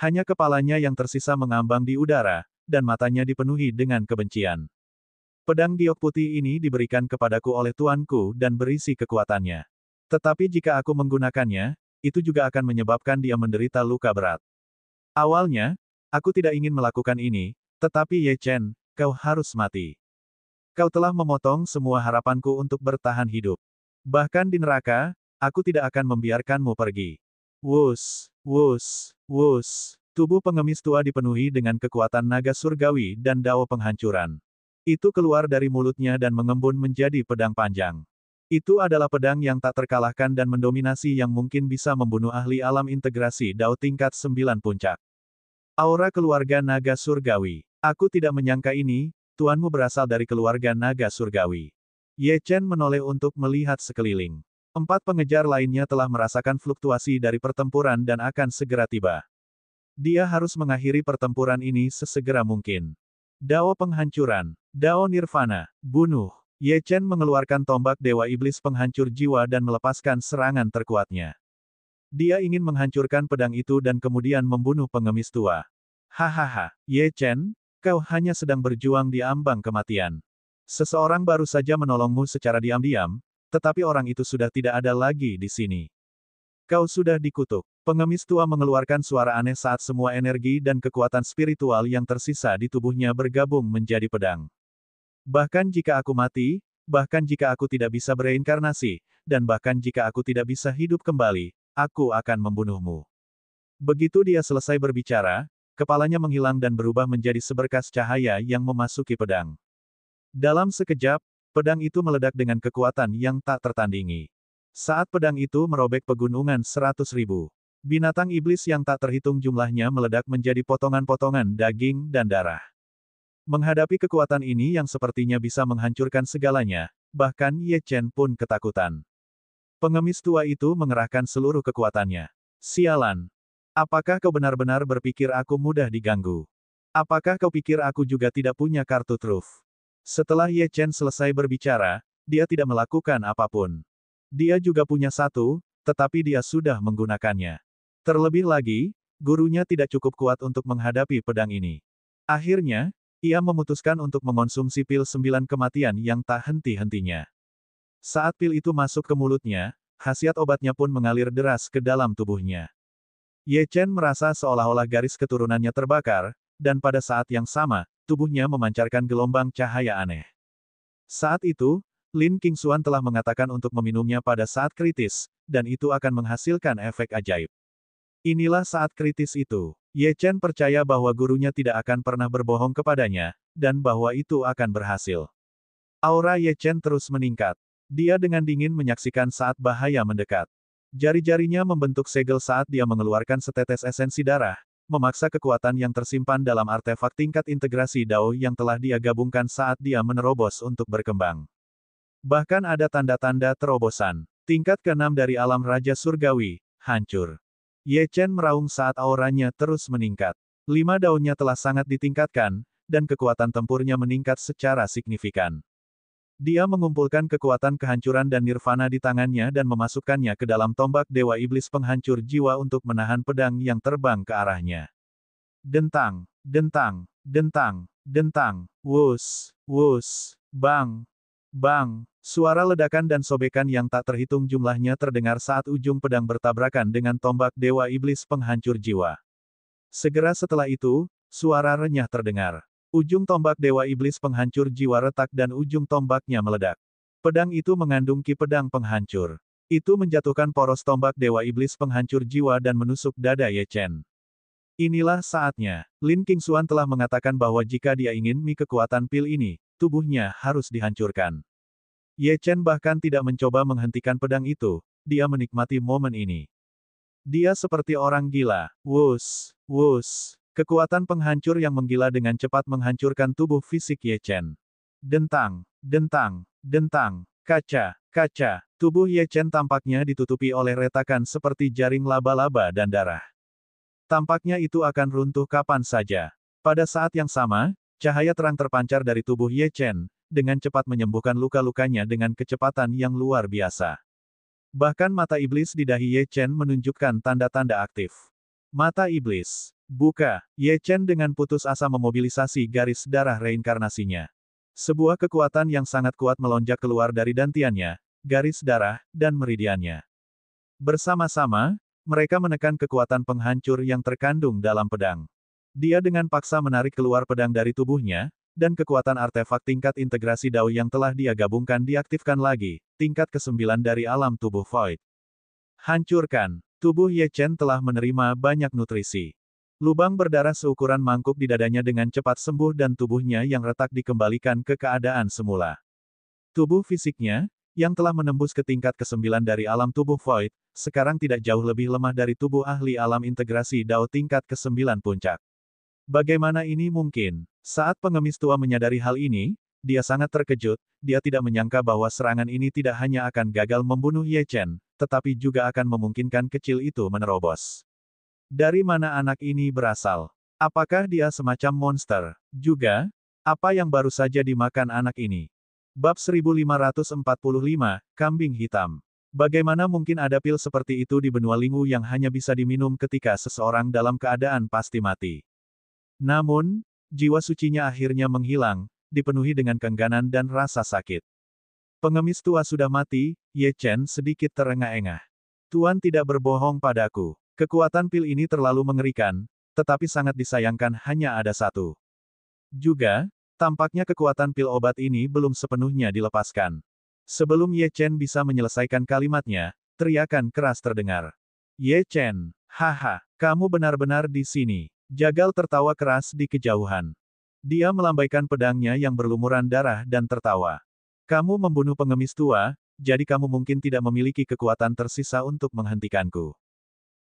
Hanya kepalanya yang tersisa mengambang di udara, dan matanya dipenuhi dengan kebencian. Pedang giok putih ini diberikan kepadaku oleh tuanku dan berisi kekuatannya. Tetapi jika aku menggunakannya, itu juga akan menyebabkan dia menderita luka berat. Awalnya, aku tidak ingin melakukan ini, tetapi Ye Chen, kau harus mati. Kau telah memotong semua harapanku untuk bertahan hidup. Bahkan di neraka, aku tidak akan membiarkanmu pergi. Wus, wus, wus. Tubuh pengemis tua dipenuhi dengan kekuatan naga surgawi dan Dao penghancuran. Itu keluar dari mulutnya dan mengembun menjadi pedang panjang. Itu adalah pedang yang tak terkalahkan dan mendominasi yang mungkin bisa membunuh ahli alam integrasi Dao tingkat 9 puncak. Aura keluarga naga surgawi. Aku tidak menyangka ini, tuanmu berasal dari keluarga naga surgawi. Ye Chen menoleh untuk melihat sekeliling. 4 pengejar lainnya telah merasakan fluktuasi dari pertempuran dan akan segera tiba. Dia harus mengakhiri pertempuran ini sesegera mungkin. Dao penghancuran, Dao nirvana, bunuh. Ye Chen mengeluarkan tombak Dewa Iblis penghancur jiwa dan melepaskan serangan terkuatnya. Dia ingin menghancurkan pedang itu dan kemudian membunuh pengemis tua. Hahaha, Ye Chen, kau hanya sedang berjuang di ambang kematian. Seseorang baru saja menolongmu secara diam-diam, tetapi orang itu sudah tidak ada lagi di sini. Kau sudah dikutuk. Pengemis tua mengeluarkan suara aneh saat semua energi dan kekuatan spiritual yang tersisa di tubuhnya bergabung menjadi pedang. Bahkan jika aku mati, bahkan jika aku tidak bisa bereinkarnasi, dan bahkan jika aku tidak bisa hidup kembali, aku akan membunuhmu. Begitu dia selesai berbicara, kepalanya menghilang dan berubah menjadi seberkas cahaya yang memasuki pedang. Dalam sekejap, pedang itu meledak dengan kekuatan yang tak tertandingi. Saat pedang itu merobek pegunungan 100.000. Binatang iblis yang tak terhitung jumlahnya meledak menjadi potongan-potongan daging dan darah. Menghadapi kekuatan ini yang sepertinya bisa menghancurkan segalanya, bahkan Ye Chen pun ketakutan. Pengemis tua itu mengerahkan seluruh kekuatannya. Sialan! Apakah kau benar-benar berpikir aku mudah diganggu? Apakah kau pikir aku juga tidak punya kartu truf? Setelah Ye Chen selesai berbicara, dia tidak melakukan apapun. Dia juga punya satu, tetapi dia sudah menggunakannya. Terlebih lagi, gurunya tidak cukup kuat untuk menghadapi pedang ini. Akhirnya, ia memutuskan untuk mengonsumsi pil 9 kematian yang tak henti-hentinya. Saat pil itu masuk ke mulutnya, khasiat obatnya pun mengalir deras ke dalam tubuhnya. Ye Chen merasa seolah-olah garis keturunannya terbakar, dan pada saat yang sama, tubuhnya memancarkan gelombang cahaya aneh. Saat itu, Lin Qingxuan telah mengatakan untuk meminumnya pada saat kritis, dan itu akan menghasilkan efek ajaib. Inilah saat kritis itu. Ye Chen percaya bahwa gurunya tidak akan pernah berbohong kepadanya, dan bahwa itu akan berhasil. Aura Ye Chen terus meningkat. Dia dengan dingin menyaksikan saat bahaya mendekat. Jari-jarinya membentuk segel saat dia mengeluarkan setetes esensi darah, memaksa kekuatan yang tersimpan dalam artefak tingkat integrasi Dao yang telah dia gabungkan saat dia menerobos untuk berkembang. Bahkan ada tanda-tanda terobosan. Tingkat ke-6 dari alam Raja Surgawi, hancur. Ye Chen meraung saat auranya terus meningkat. 5 daunnya telah sangat ditingkatkan, dan kekuatan tempurnya meningkat secara signifikan. Dia mengumpulkan kekuatan kehancuran dan nirvana di tangannya dan memasukkannya ke dalam tombak Dewa Iblis Penghancur Jiwa untuk menahan pedang yang terbang ke arahnya. Dentang, dentang, dentang, dentang, wus, wus, bang, bang. Suara ledakan dan sobekan yang tak terhitung jumlahnya terdengar saat ujung pedang bertabrakan dengan tombak Dewa Iblis Penghancur Jiwa. Segera setelah itu, suara renyah terdengar. Ujung tombak Dewa Iblis Penghancur Jiwa retak dan ujung tombaknya meledak. Pedang itu mengandung ki pedang penghancur. Itu menjatuhkan poros tombak Dewa Iblis Penghancur Jiwa dan menusuk dada Ye Chen. Inilah saatnya. Lin Qingxuan telah mengatakan bahwa jika dia ingin kekuatan pil ini, tubuhnya harus dihancurkan. Ye Chen bahkan tidak mencoba menghentikan pedang itu, dia menikmati momen ini. Dia seperti orang gila. Wus, wus. Kekuatan penghancur yang menggila dengan cepat menghancurkan tubuh fisik Ye Chen. Dentang, dentang, dentang, kaca, kaca. Tubuh Ye Chen tampaknya ditutupi oleh retakan seperti jaring laba-laba dan darah. Tampaknya itu akan runtuh kapan saja. Pada saat yang sama, cahaya terang terpancar dari tubuh Ye Chen, dengan cepat menyembuhkan luka-lukanya dengan kecepatan yang luar biasa. Bahkan mata iblis di dahi Ye Chen menunjukkan tanda-tanda aktif. Mata iblis. Buka. Ye Chen dengan putus asa memobilisasi garis darah reinkarnasinya. Sebuah kekuatan yang sangat kuat melonjak keluar dari dantiannya, garis darah, dan meridiannya. Bersama-sama, mereka menekan kekuatan penghancur yang terkandung dalam pedang. Dia dengan paksa menarik keluar pedang dari tubuhnya, dan kekuatan artefak tingkat integrasi Dao yang telah dia gabungkan diaktifkan lagi, tingkat ke-9 dari alam tubuh Void. Hancurkan. Tubuh Ye Chen telah menerima banyak nutrisi. Lubang berdarah seukuran mangkuk di dadanya dengan cepat sembuh dan tubuhnya yang retak dikembalikan ke keadaan semula. Tubuh fisiknya, yang telah menembus ke tingkat ke-9 dari alam tubuh Void, sekarang tidak jauh lebih lemah dari tubuh ahli alam integrasi Dao tingkat ke-9 puncak. Bagaimana ini mungkin? Saat pengemis tua menyadari hal ini, dia sangat terkejut, dia tidak menyangka bahwa serangan ini tidak hanya akan gagal membunuh Ye Chen, tetapi juga akan memungkinkan kecil itu menerobos. Dari mana anak ini berasal? Apakah dia semacam monster? Juga, apa yang baru saja dimakan anak ini? Bab 1545, Kambing Hitam. Bagaimana mungkin ada pil seperti itu di benua Lingwu yang hanya bisa diminum ketika seseorang dalam keadaan pasti mati? Namun, jiwa sucinya akhirnya menghilang, dipenuhi dengan keengganan dan rasa sakit. Pengemis tua sudah mati, Ye Chen sedikit terengah-engah. Tuan tidak berbohong padaku. Kekuatan pil ini terlalu mengerikan, tetapi sangat disayangkan hanya ada satu. Juga, tampaknya kekuatan pil obat ini belum sepenuhnya dilepaskan. Sebelum Ye Chen bisa menyelesaikan kalimatnya, teriakan keras terdengar. Ye Chen, haha, kamu benar-benar di sini. Jagal tertawa keras di kejauhan. Dia melambaikan pedangnya yang berlumuran darah dan tertawa. Kamu membunuh pengemis tua, jadi kamu mungkin tidak memiliki kekuatan tersisa untuk menghentikanku.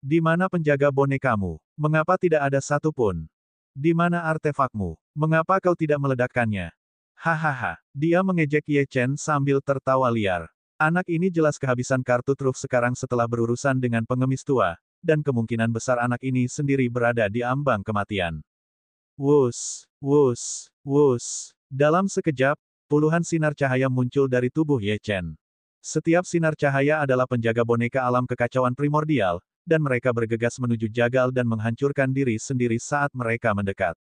Di mana penjaga bonekamu? Mengapa tidak ada satupun? Di mana artefakmu? Mengapa kau tidak meledakkannya? Hahaha. Dia mengejek Ye Chen sambil tertawa liar. Anak ini jelas kehabisan kartu truf sekarang setelah berurusan dengan pengemis tua, dan kemungkinan besar anak ini sendiri berada di ambang kematian. Wus, wus, wus. Dalam sekejap, puluhan sinar cahaya muncul dari tubuh Ye Chen. Setiap sinar cahaya adalah penjaga boneka alam kekacauan primordial, dan mereka bergegas menuju jagal dan menghancurkan diri sendiri saat mereka mendekat.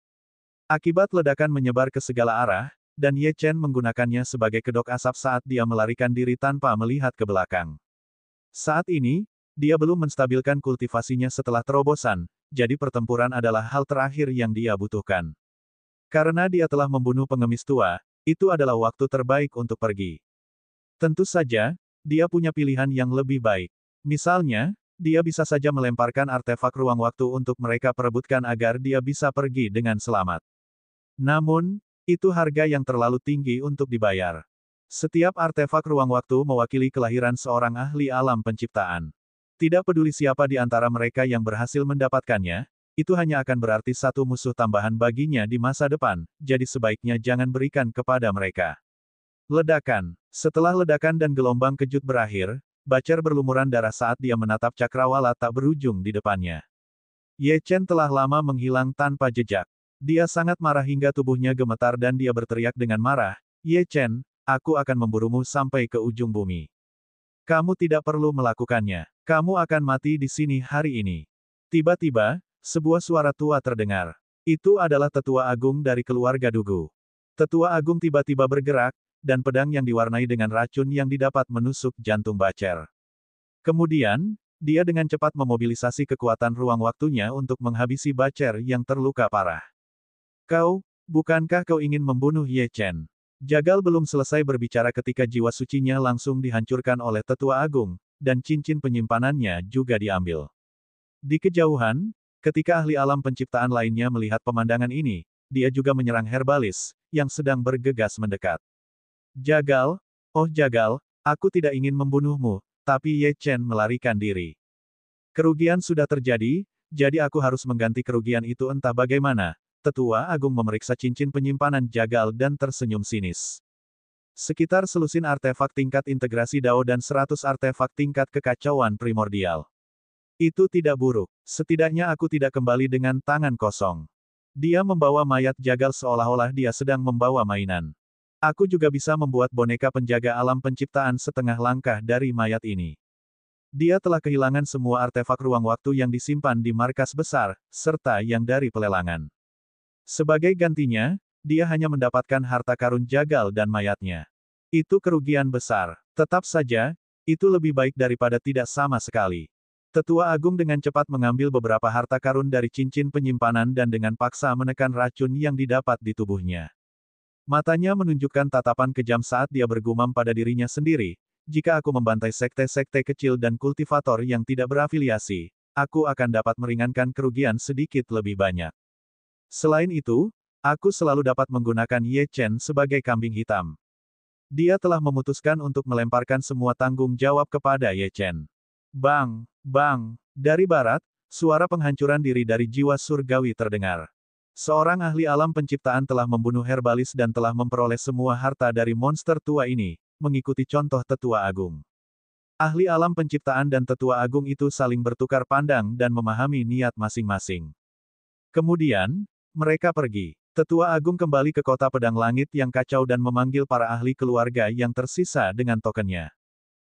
Akibat ledakan menyebar ke segala arah, dan Ye Chen menggunakannya sebagai kedok asap saat dia melarikan diri tanpa melihat ke belakang. Saat ini, dia belum menstabilkan kultivasinya setelah terobosan, jadi pertempuran adalah hal terakhir yang dia butuhkan. Karena dia telah membunuh pengemis tua, itu adalah waktu terbaik untuk pergi. Tentu saja, dia punya pilihan yang lebih baik. Misalnya, dia bisa saja melemparkan artefak ruang waktu untuk mereka perebutkan agar dia bisa pergi dengan selamat. Namun, itu harga yang terlalu tinggi untuk dibayar. Setiap artefak ruang waktu mewakili kelahiran seorang ahli alam penciptaan. Tidak peduli siapa di antara mereka yang berhasil mendapatkannya, itu hanya akan berarti satu musuh tambahan baginya di masa depan, jadi sebaiknya jangan berikan kepada mereka. Ledakan. Setelah ledakan dan gelombang kejut berakhir, Bacer berlumuran darah saat dia menatap cakrawala tak berujung di depannya. Ye Chen telah lama menghilang tanpa jejak. Dia sangat marah hingga tubuhnya gemetar dan dia berteriak dengan marah, "Ye Chen, aku akan memburumu sampai ke ujung bumi. Kamu tidak perlu melakukannya. Kamu akan mati di sini hari ini." Tiba-tiba, sebuah suara tua terdengar. Itu adalah Tetua Agung dari keluarga Dugu. Tetua Agung tiba-tiba bergerak, dan pedang yang diwarnai dengan racun yang didapat menusuk jantung Bacer. Kemudian, dia dengan cepat memobilisasi kekuatan ruang waktunya untuk menghabisi Bacer yang terluka parah. Bukankah kau ingin membunuh Ye Chen? Jagal belum selesai berbicara ketika jiwa sucinya langsung dihancurkan oleh Tetua Agung, dan cincin penyimpanannya juga diambil. Di kejauhan, ketika ahli alam penciptaan lainnya melihat pemandangan ini, dia juga menyerang Herbalis, yang sedang bergegas mendekat. Jagal, oh Jagal, aku tidak ingin membunuhmu, tapi Ye Chen melarikan diri. Kerugian sudah terjadi, jadi aku harus mengganti kerugian itu entah bagaimana. Tetua Agung memeriksa cincin penyimpanan Jagal dan tersenyum sinis. Sekitar selusin artefak tingkat integrasi Dao dan 100 artefak tingkat kekacauan primordial. Itu tidak buruk, setidaknya aku tidak kembali dengan tangan kosong. Dia membawa mayat Jagal seolah-olah dia sedang membawa mainan. Aku juga bisa membuat boneka penjaga alam penciptaan setengah langkah dari mayat ini. Dia telah kehilangan semua artefak ruang waktu yang disimpan di markas besar, serta yang dari pelelangan. Sebagai gantinya, dia hanya mendapatkan harta karun Jagal dan mayatnya. Itu kerugian besar. Tetap saja, itu lebih baik daripada tidak sama sekali. Tetua Agung dengan cepat mengambil beberapa harta karun dari cincin penyimpanan dan dengan paksa menekan racun yang didapat di tubuhnya. Matanya menunjukkan tatapan kejam saat dia bergumam pada dirinya sendiri, jika aku membantai sekte-sekte kecil dan kultivator yang tidak berafiliasi, aku akan dapat meringankan kerugian sedikit lebih banyak. Selain itu, aku selalu dapat menggunakan Ye Chen sebagai kambing hitam. Dia telah memutuskan untuk melemparkan semua tanggung jawab kepada Ye Chen. Bang, bang, dari barat, suara penghancuran diri dari jiwa surgawi terdengar. Seorang ahli alam penciptaan telah membunuh Herbalis dan telah memperoleh semua harta dari monster tua ini, mengikuti contoh Tetua Agung. Ahli alam penciptaan dan Tetua Agung itu saling bertukar pandang dan memahami niat masing-masing. Kemudian, mereka pergi. Tetua Agung kembali ke kota pedang langit yang kacau dan memanggil para ahli keluarga yang tersisa dengan tokennya.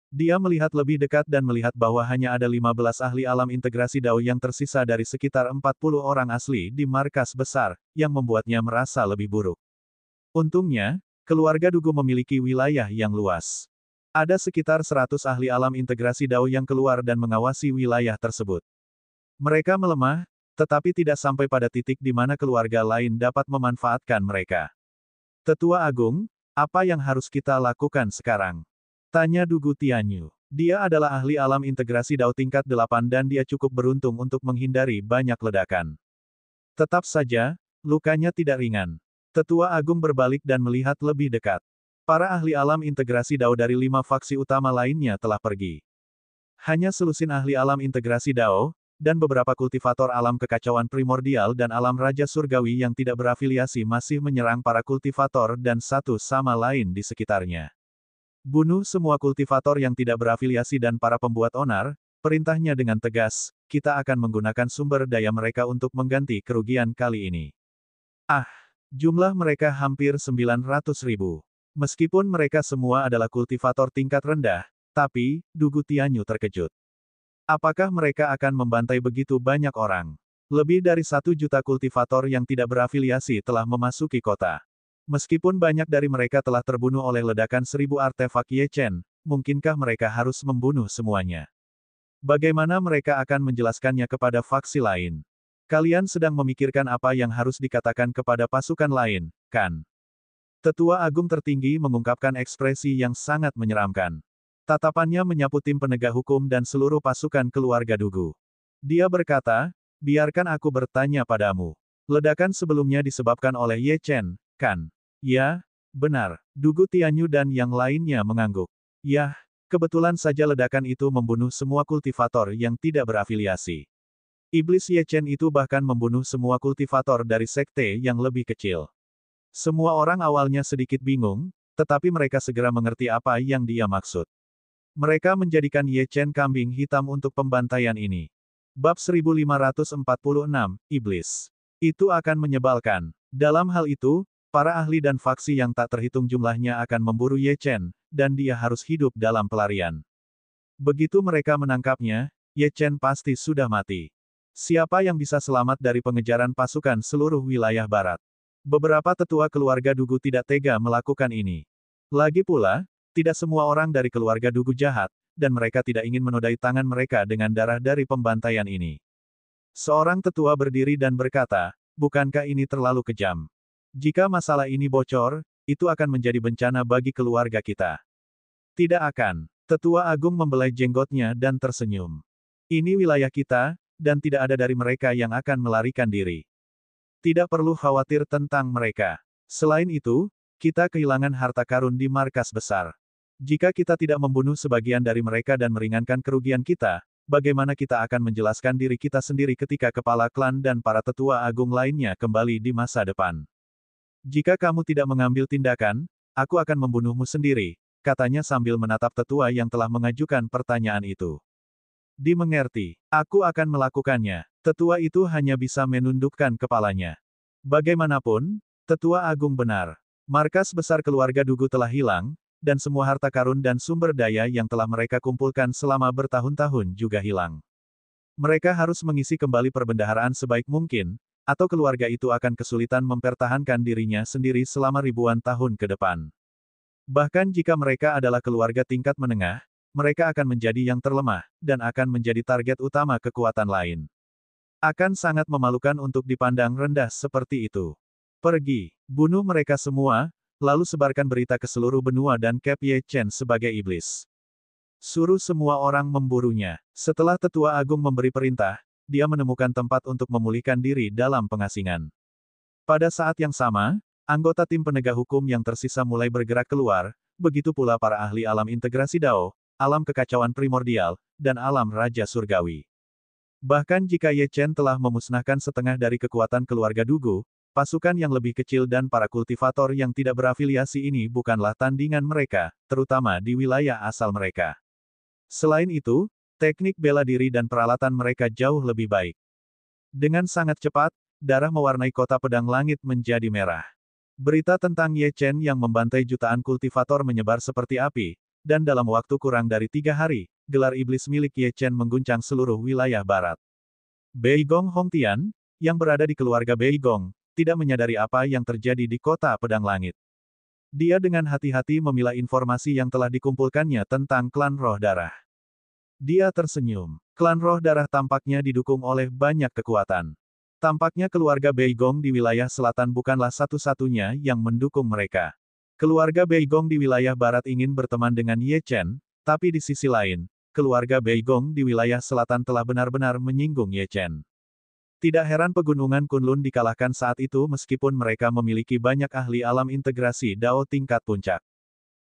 Dia melihat lebih dekat dan melihat bahwa hanya ada 15 ahli alam integrasi Dao yang tersisa dari sekitar 40 orang asli di markas besar, yang membuatnya merasa lebih buruk. Untungnya, keluarga Dugu memiliki wilayah yang luas. Ada sekitar 100 ahli alam integrasi Dao yang keluar dan mengawasi wilayah tersebut. Mereka melemah, tetapi tidak sampai pada titik di mana keluarga lain dapat memanfaatkan mereka. Tetua Agung, apa yang harus kita lakukan sekarang? Tanya Dugu Tianyu. Dia adalah ahli alam integrasi Dao tingkat 8 dan dia cukup beruntung untuk menghindari banyak ledakan. Tetap saja, lukanya tidak ringan. Tetua Agung berbalik dan melihat lebih dekat. Para ahli alam integrasi Dao dari 5 faksi utama lainnya telah pergi. Hanya selusin ahli alam integrasi Dao, dan beberapa kultivator alam kekacauan primordial dan alam raja surgawi yang tidak berafiliasi masih menyerang para kultivator dan satu sama lain di sekitarnya. Bunuh semua kultivator yang tidak berafiliasi dan para pembuat onar, perintahnya dengan tegas, kita akan menggunakan sumber daya mereka untuk mengganti kerugian kali ini. Jumlah mereka hampir 900.000. Meskipun mereka semua adalah kultivator tingkat rendah, tapi, Dugu Tianyu terkejut. Apakah mereka akan membantai begitu banyak orang? Lebih dari 1 juta kultivator yang tidak berafiliasi telah memasuki kota. Meskipun banyak dari mereka telah terbunuh oleh ledakan 1000 artefak Ye Chen, mungkinkah mereka harus membunuh semuanya? Bagaimana mereka akan menjelaskannya kepada faksi lain? Kalian sedang memikirkan apa yang harus dikatakan kepada pasukan lain, kan? Tetua Agung tertinggi mengungkapkan ekspresi yang sangat menyeramkan. Tatapannya menyapu tim penegak hukum dan seluruh pasukan keluarga Dugu. Dia berkata, biarkan aku bertanya padamu. Ledakan sebelumnya disebabkan oleh Ye Chen, kan? Ya, benar. Dugu Tianyu dan yang lainnya mengangguk. Yah, kebetulan saja ledakan itu membunuh semua kultivator yang tidak berafiliasi. Iblis Ye Chen itu bahkan membunuh semua kultivator dari sekte yang lebih kecil. Semua orang awalnya sedikit bingung, tetapi mereka segera mengerti apa yang dia maksud. Mereka menjadikan Ye Chen kambing hitam untuk pembantaian ini. Bab 1546, Iblis. Itu akan menyebalkan. Dalam hal itu, para ahli dan faksi yang tak terhitung jumlahnya akan memburu Ye Chen, dan dia harus hidup dalam pelarian. Begitu mereka menangkapnya, Ye Chen pasti sudah mati. Siapa yang bisa selamat dari pengejaran pasukan seluruh wilayah barat? Beberapa tetua keluarga Dugu tidak tega melakukan ini. Lagi pula, tidak semua orang dari keluarga Dugu jahat, dan mereka tidak ingin menodai tangan mereka dengan darah dari pembantaian ini. Seorang tetua berdiri dan berkata, bukankah ini terlalu kejam? Jika masalah ini bocor, itu akan menjadi bencana bagi keluarga kita. Tidak akan. Tetua Agung membelai jenggotnya dan tersenyum. Ini wilayah kita, dan tidak ada dari mereka yang akan melarikan diri. Tidak perlu khawatir tentang mereka. Selain itu, kita kehilangan harta karun di markas besar. Jika kita tidak membunuh sebagian dari mereka dan meringankan kerugian kita, bagaimana kita akan menjelaskan diri kita sendiri ketika kepala klan dan para tetua agung lainnya kembali di masa depan? Jika kamu tidak mengambil tindakan, aku akan membunuhmu sendiri, katanya sambil menatap tetua yang telah mengajukan pertanyaan itu. Dimengerti, aku akan melakukannya. Tetua itu hanya bisa menundukkan kepalanya. Bagaimanapun, tetua agung benar. Markas besar keluarga Dugu telah hilang, dan semua harta karun dan sumber daya yang telah mereka kumpulkan selama bertahun-tahun juga hilang. Mereka harus mengisi kembali perbendaharaan sebaik mungkin, atau keluarga itu akan kesulitan mempertahankan dirinya sendiri selama ribuan tahun ke depan. Bahkan jika mereka adalah keluarga tingkat menengah, mereka akan menjadi yang terlemah, dan akan menjadi target utama kekuatan lain. Akan sangat memalukan untuk dipandang rendah seperti itu. Pergi, bunuh mereka semua, lalu sebarkan berita ke seluruh benua dan Cap Ye Chen sebagai iblis. Suruh semua orang memburunya. Setelah tetua agung memberi perintah, dia menemukan tempat untuk memulihkan diri dalam pengasingan. Pada saat yang sama, anggota tim penegak hukum yang tersisa mulai bergerak keluar, begitu pula para ahli alam integrasi Dao, alam kekacauan primordial, dan alam raja surgawi. Bahkan jika Ye Chen telah memusnahkan setengah dari kekuatan keluarga Dugu, pasukan yang lebih kecil dan para kultivator yang tidak berafiliasi ini bukanlah tandingan mereka, terutama di wilayah asal mereka. Selain itu, teknik bela diri dan peralatan mereka jauh lebih baik. Dengan sangat cepat, darah mewarnai kota pedang langit menjadi merah. Berita tentang Ye Chen yang membantai jutaan kultivator menyebar seperti api, dan dalam waktu kurang dari 3 hari, gelar iblis milik Ye Chen mengguncang seluruh wilayah barat. Beigong Hongtian, yang berada di keluarga Beigong, tidak menyadari apa yang terjadi di kota pedang langit. Dia dengan hati-hati memilah informasi yang telah dikumpulkannya tentang klan roh darah. Dia tersenyum. Klan roh darah tampaknya didukung oleh banyak kekuatan. Tampaknya keluarga Beigong di wilayah selatan bukanlah satu-satunya yang mendukung mereka. Keluarga Beigong di wilayah barat ingin berteman dengan Ye Chen, tapi di sisi lain, keluarga Beigong di wilayah selatan telah benar-benar menyinggung Ye Chen. Tidak heran pegunungan Kunlun dikalahkan saat itu meskipun mereka memiliki banyak ahli alam integrasi Dao tingkat puncak.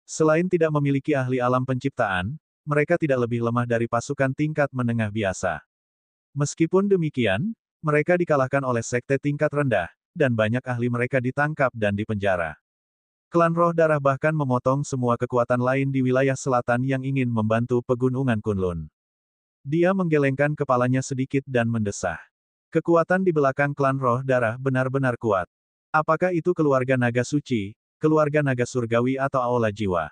Selain tidak memiliki ahli alam penciptaan, mereka tidak lebih lemah dari pasukan tingkat menengah biasa. Meskipun demikian, mereka dikalahkan oleh sekte tingkat rendah, dan banyak ahli mereka ditangkap dan dipenjara. Klan Roh Darah bahkan memotong semua kekuatan lain di wilayah selatan yang ingin membantu pegunungan Kunlun. Dia menggelengkan kepalanya sedikit dan mendesah. Kekuatan di belakang klan Roh Darah benar-benar kuat. Apakah itu keluarga naga suci, keluarga naga surgawi atau aula jiwa?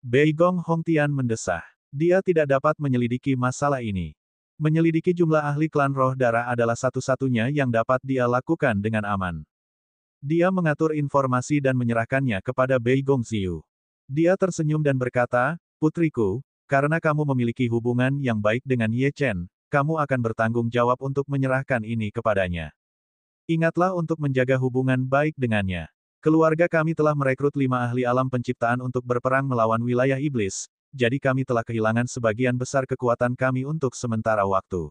Beigong Hongtian mendesah. Dia tidak dapat menyelidiki masalah ini. Menyelidiki jumlah ahli klan Roh Darah adalah satu-satunya yang dapat dia lakukan dengan aman. Dia mengatur informasi dan menyerahkannya kepada Beigong Ziyu. Dia tersenyum dan berkata, "Putriku, karena kamu memiliki hubungan yang baik dengan Ye Chen, kamu akan bertanggung jawab untuk menyerahkan ini kepadanya. Ingatlah untuk menjaga hubungan baik dengannya. Keluarga kami telah merekrut 5 ahli alam penciptaan untuk berperang melawan wilayah iblis, jadi kami telah kehilangan sebagian besar kekuatan kami untuk sementara waktu.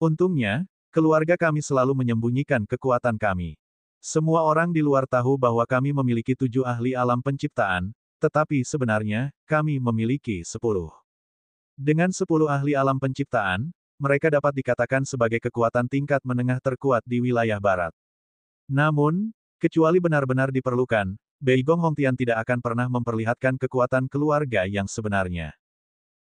Untungnya, keluarga kami selalu menyembunyikan kekuatan kami. Semua orang di luar tahu bahwa kami memiliki 7 ahli alam penciptaan, tetapi sebenarnya, kami memiliki 10. Dengan 10 ahli alam penciptaan, mereka dapat dikatakan sebagai kekuatan tingkat menengah terkuat di wilayah barat. Namun, kecuali benar-benar diperlukan, Beigong Hongtian tidak akan pernah memperlihatkan kekuatan keluarga yang sebenarnya.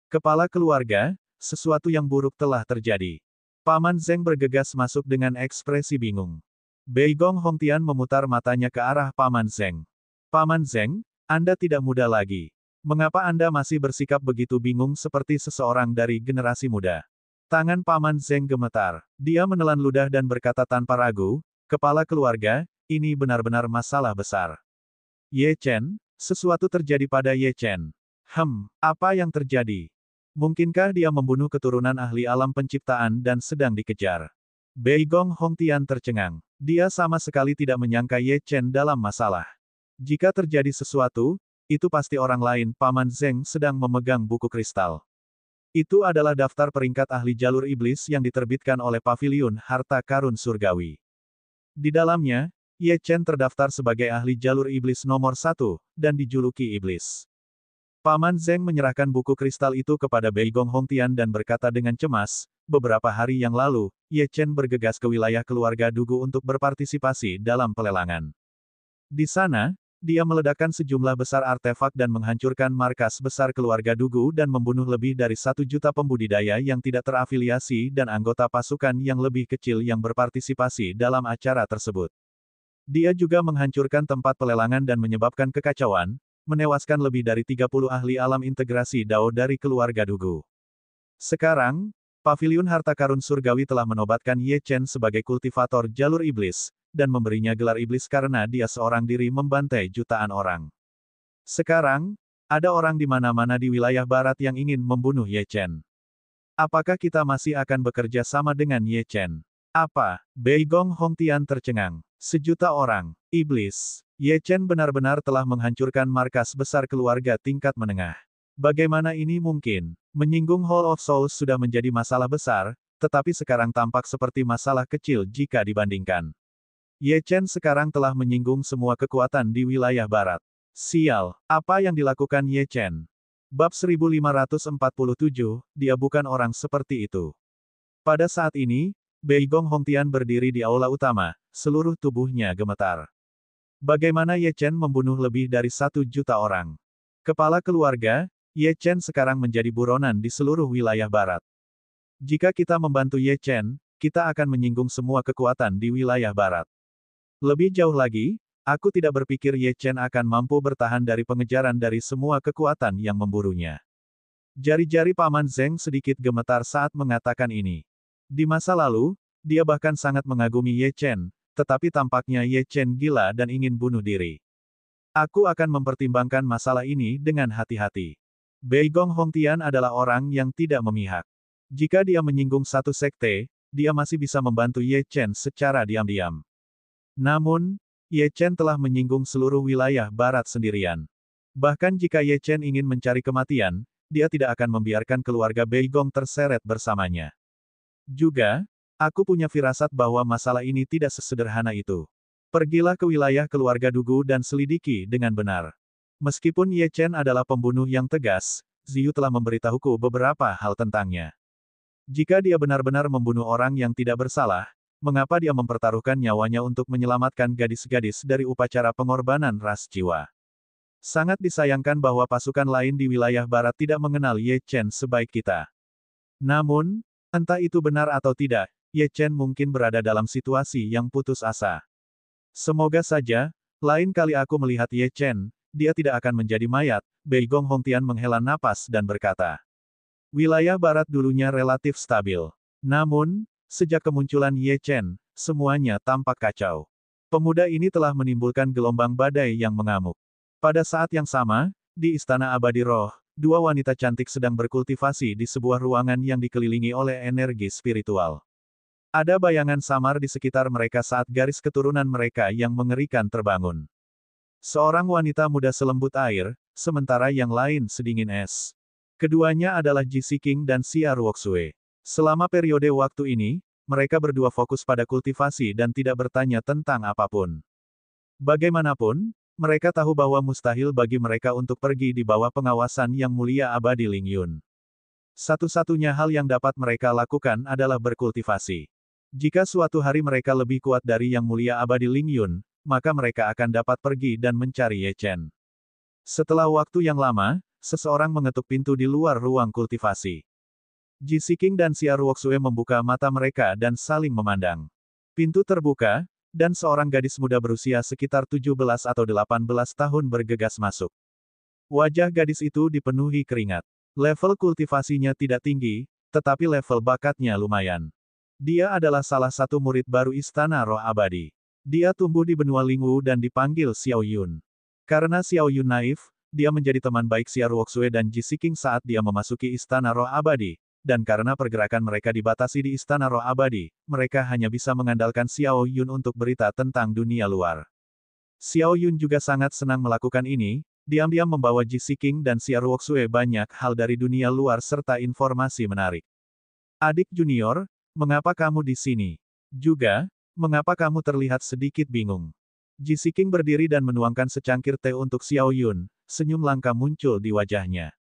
Kepala keluarga, sesuatu yang buruk telah terjadi. Paman Zeng bergegas masuk dengan ekspresi bingung. Beigong Hongtian memutar matanya ke arah Paman Zeng. Paman Zeng, Anda tidak muda lagi. Mengapa Anda masih bersikap begitu bingung seperti seseorang dari generasi muda? Tangan Paman Zeng gemetar. Dia menelan ludah dan berkata tanpa ragu, "Kepala keluarga, ini benar-benar masalah besar. Ye Chen, sesuatu terjadi pada Ye Chen. Apa yang terjadi? Mungkinkah dia membunuh keturunan ahli alam penciptaan dan sedang dikejar?" Beigong Hongtian tercengang. Dia sama sekali tidak menyangka Ye Chen dalam masalah. Jika terjadi sesuatu, itu pasti orang lain. Paman Zeng sedang memegang buku kristal. Itu adalah daftar peringkat ahli jalur iblis yang diterbitkan oleh Paviliun Harta Karun Surgawi. Di dalamnya, Ye Chen terdaftar sebagai ahli jalur iblis nomor 1, dan dijuluki iblis. Paman Zeng menyerahkan buku kristal itu kepada Beigong Hongtian dan berkata dengan cemas, "Beberapa hari yang lalu, Ye Chen bergegas ke wilayah keluarga Dugu untuk berpartisipasi dalam pelelangan. Di sana, dia meledakkan sejumlah besar artefak dan menghancurkan markas besar keluarga Dugu dan membunuh lebih dari 1 juta pembudidaya yang tidak terafiliasi dan anggota pasukan yang lebih kecil yang berpartisipasi dalam acara tersebut. Dia juga menghancurkan tempat pelelangan dan menyebabkan kekacauan, menewaskan lebih dari 30 ahli alam integrasi Dao dari keluarga Dugu. Sekarang, Paviliun Harta Karun Surgawi telah menobatkan Ye Chen sebagai kultivator jalur iblis, dan memberinya gelar iblis karena dia seorang diri membantai jutaan orang. Sekarang, ada orang di mana-mana di wilayah barat yang ingin membunuh Ye Chen. Apakah kita masih akan bekerja sama dengan Ye Chen? Apa? Beigong Hongtian tercengang. 1 juta orang. Iblis. Ye Chen benar-benar telah menghancurkan markas besar keluarga tingkat menengah. Bagaimana ini mungkin? Menyinggung Hall of Souls sudah menjadi masalah besar, tetapi sekarang tampak seperti masalah kecil jika dibandingkan. Ye Chen sekarang telah menyinggung semua kekuatan di wilayah barat. Sial, apa yang dilakukan Ye Chen? Bab 1547, dia bukan orang seperti itu. Pada saat ini, Beigong Hongtian berdiri di aula utama, seluruh tubuhnya gemetar. Bagaimana Ye Chen membunuh lebih dari 1 juta orang? Kepala keluarga, Ye Chen sekarang menjadi buronan di seluruh wilayah barat. Jika kita membantu Ye Chen, kita akan menyinggung semua kekuatan di wilayah barat. Lebih jauh lagi, aku tidak berpikir Ye Chen akan mampu bertahan dari pengejaran dari semua kekuatan yang memburunya. Jari-jari Paman Zeng sedikit gemetar saat mengatakan ini. Di masa lalu, dia bahkan sangat mengagumi Ye Chen, tetapi tampaknya Ye Chen gila dan ingin bunuh diri. Aku akan mempertimbangkan masalah ini dengan hati-hati. Beigong Hongtian adalah orang yang tidak memihak. Jika dia menyinggung satu sekte, dia masih bisa membantu Ye Chen secara diam-diam. Namun, Ye Chen telah menyinggung seluruh wilayah barat sendirian. Bahkan jika Ye Chen ingin mencari kematian, dia tidak akan membiarkan keluarga Beigong terseret bersamanya. Juga, aku punya firasat bahwa masalah ini tidak sesederhana itu. Pergilah ke wilayah keluarga Dugu dan selidiki dengan benar. Meskipun Ye Chen adalah pembunuh yang tegas, Ziyu telah memberitahuku beberapa hal tentangnya. Jika dia benar-benar membunuh orang yang tidak bersalah, mengapa dia mempertaruhkan nyawanya untuk menyelamatkan gadis-gadis dari upacara pengorbanan ras jiwa? Sangat disayangkan bahwa pasukan lain di wilayah barat tidak mengenal Ye Chen sebaik kita. Namun, entah itu benar atau tidak, Ye Chen mungkin berada dalam situasi yang putus asa. Semoga saja, lain kali aku melihat Ye Chen, dia tidak akan menjadi mayat. Bei Gong Hongtian menghela napas dan berkata. Wilayah barat dulunya relatif stabil. Namun, sejak kemunculan Ye Chen, semuanya tampak kacau. Pemuda ini telah menimbulkan gelombang badai yang mengamuk. Pada saat yang sama, di Istana Abadi Roh, dua wanita cantik sedang berkultivasi di sebuah ruangan yang dikelilingi oleh energi spiritual. Ada bayangan samar di sekitar mereka saat garis keturunan mereka yang mengerikan terbangun. Seorang wanita muda selembut air, sementara yang lain sedingin es. Keduanya adalah Ji Siqing dan Xia Ruoxue. Selama periode waktu ini, mereka berdua fokus pada kultivasi dan tidak bertanya tentang apapun. Bagaimanapun, mereka tahu bahwa mustahil bagi mereka untuk pergi di bawah pengawasan Yang Mulia Abadi Ling Yun. Satu-satunya hal yang dapat mereka lakukan adalah berkultivasi. Jika suatu hari mereka lebih kuat dari Yang Mulia Abadi Ling Yun, maka mereka akan dapat pergi dan mencari Ye Chen. Setelah waktu yang lama, seseorang mengetuk pintu di luar ruang kultivasi. Ji Siqing dan Xia Ruoxue membuka mata mereka dan saling memandang. Pintu terbuka, dan seorang gadis muda berusia sekitar 17 atau 18 tahun bergegas masuk. Wajah gadis itu dipenuhi keringat. Level kultivasinya tidak tinggi, tetapi level bakatnya lumayan. Dia adalah salah satu murid baru Istana Roh Abadi. Dia tumbuh di benua Lingwu dan dipanggil Xiao Yun. Karena Xiao Yun naif, dia menjadi teman baik Xia Ruoxue dan Ji Siqing saat dia memasuki Istana Roh Abadi, dan karena pergerakan mereka dibatasi di Istana Roh Abadi, mereka hanya bisa mengandalkan Xiao Yun untuk berita tentang dunia luar. Xiao Yun juga sangat senang melakukan ini, diam-diam membawa Ji Siqing dan Xia Ruoxue banyak hal dari dunia luar serta informasi menarik. Adik junior, mengapa kamu di sini? Juga, mengapa kamu terlihat sedikit bingung? Ji Siqing berdiri dan menuangkan secangkir teh untuk Xiao Yun, senyum langka muncul di wajahnya.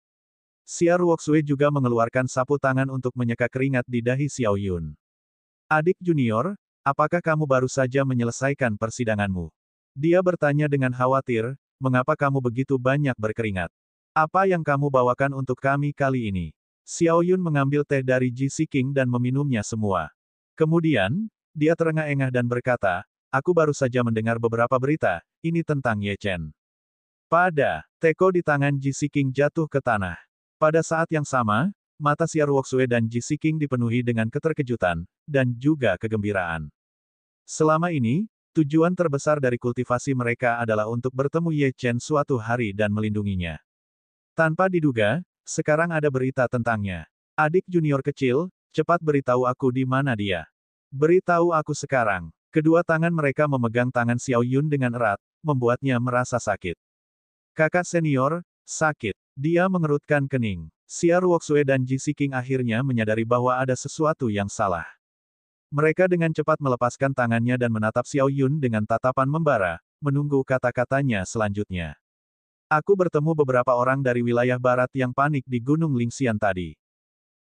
Xia Ruoxue juga mengeluarkan sapu tangan untuk menyeka keringat di dahi Xiao Yun. Adik junior, apakah kamu baru saja menyelesaikan persidanganmu? Dia bertanya dengan khawatir, mengapa kamu begitu banyak berkeringat? Apa yang kamu bawakan untuk kami kali ini? Xiao Yun mengambil teh dari Ji Siqing dan meminumnya semua. Kemudian, dia terengah-engah dan berkata, aku baru saja mendengar beberapa berita, ini tentang Ye Chen. Pada teko di tangan Ji Siqing jatuh ke tanah. Pada saat yang sama, mata Xia Ruoxue dan Ji Siqing dipenuhi dengan keterkejutan, dan juga kegembiraan. Selama ini, tujuan terbesar dari kultivasi mereka adalah untuk bertemu Ye Chen suatu hari dan melindunginya. Tanpa diduga, sekarang ada berita tentangnya. Adik junior kecil, cepat beritahu aku di mana dia. Beritahu aku sekarang. Kedua tangan mereka memegang tangan Xiao Yun dengan erat, membuatnya merasa sakit. Kakak senior, sakit. Dia mengerutkan kening. Xia Ruoxue dan Ji Siqing akhirnya menyadari bahwa ada sesuatu yang salah. Mereka dengan cepat melepaskan tangannya dan menatap Xiao Yun dengan tatapan membara, menunggu kata-katanya selanjutnya. Aku bertemu beberapa orang dari wilayah barat yang panik di Gunung Lingxian tadi.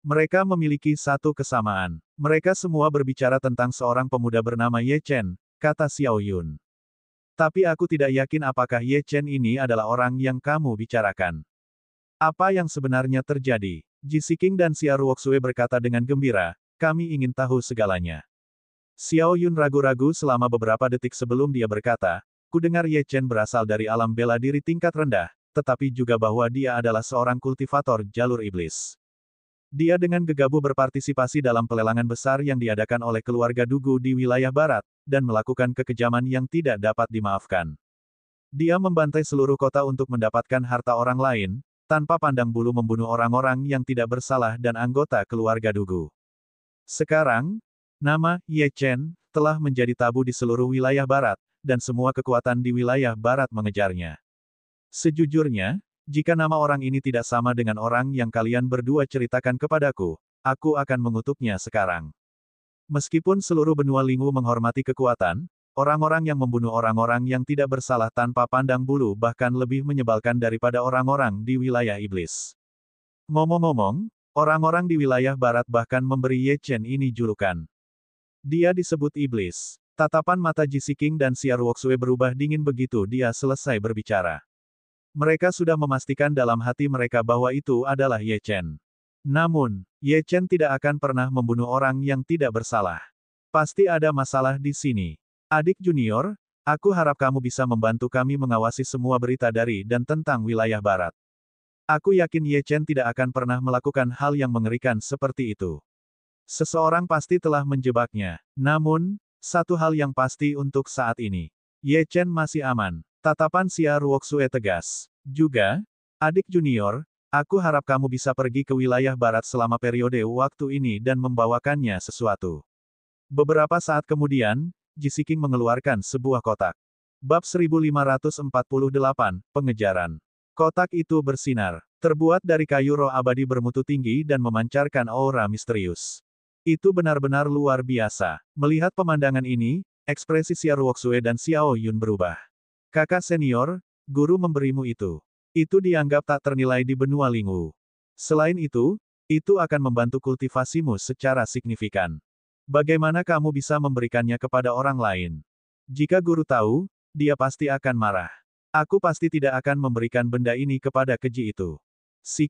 Mereka memiliki satu kesamaan. Mereka semua berbicara tentang seorang pemuda bernama Ye Chen, kata Xiao Yun. Tapi aku tidak yakin apakah Ye Chen ini adalah orang yang kamu bicarakan. Apa yang sebenarnya terjadi? Ji Siqing dan Xia Ruoxue berkata dengan gembira, kami ingin tahu segalanya. Xiao Yun ragu-ragu selama beberapa detik sebelum dia berkata, kudengar Ye Chen berasal dari alam bela diri tingkat rendah, tetapi juga bahwa dia adalah seorang kultivator jalur iblis. Dia dengan gegabah berpartisipasi dalam pelelangan besar yang diadakan oleh keluarga Dugu di wilayah barat, dan melakukan kekejaman yang tidak dapat dimaafkan. Dia membantai seluruh kota untuk mendapatkan harta orang lain, tanpa pandang bulu membunuh orang-orang yang tidak bersalah dan anggota keluarga Dugu. Sekarang, nama Ye Chen telah menjadi tabu di seluruh wilayah barat, dan semua kekuatan di wilayah barat mengejarnya. Sejujurnya, jika nama orang ini tidak sama dengan orang yang kalian berdua ceritakan kepadaku, aku akan mengutuknya sekarang. Meskipun seluruh benua Lingwu menghormati kekuatan, orang-orang yang membunuh orang-orang yang tidak bersalah tanpa pandang bulu bahkan lebih menyebalkan daripada orang-orang di wilayah iblis. Ngomong-ngomong, Orang-orang di wilayah barat bahkan memberi Ye Chen ini julukan. Dia disebut iblis. Tatapan mata Ji King dan Xia Ruoxue berubah dingin begitu dia selesai berbicara. Mereka sudah memastikan dalam hati mereka bahwa itu adalah Ye Chen. Namun, Ye Chen tidak akan pernah membunuh orang yang tidak bersalah. Pasti ada masalah di sini. Adik junior, aku harap kamu bisa membantu kami mengawasi semua berita dari dan tentang wilayah barat. Aku yakin Ye Chen tidak akan pernah melakukan hal yang mengerikan seperti itu. Seseorang pasti telah menjebaknya. Namun, satu hal yang pasti untuk saat ini. Ye Chen masih aman. Tatapan Xia Ruoxue tegas. Juga, adik junior, aku harap kamu bisa pergi ke wilayah barat selama periode waktu ini dan membawakannya sesuatu. Beberapa saat kemudian, Ji King mengeluarkan sebuah kotak. Bab 1548, Pengejaran. Kotak itu bersinar. Terbuat dari kayu roh abadi bermutu tinggi dan memancarkan aura misterius. Itu benar-benar luar biasa. Melihat pemandangan ini, ekspresi Xia Ruoxue dan Xiao Yun berubah. Kakak senior, guru memberimu itu. Itu dianggap tak ternilai di benua Lingwu. Selain itu akan membantu kultivasimu secara signifikan. Bagaimana kamu bisa memberikannya kepada orang lain? Jika guru tahu, dia pasti akan marah. Aku pasti tidak akan memberikan benda ini kepada keji itu.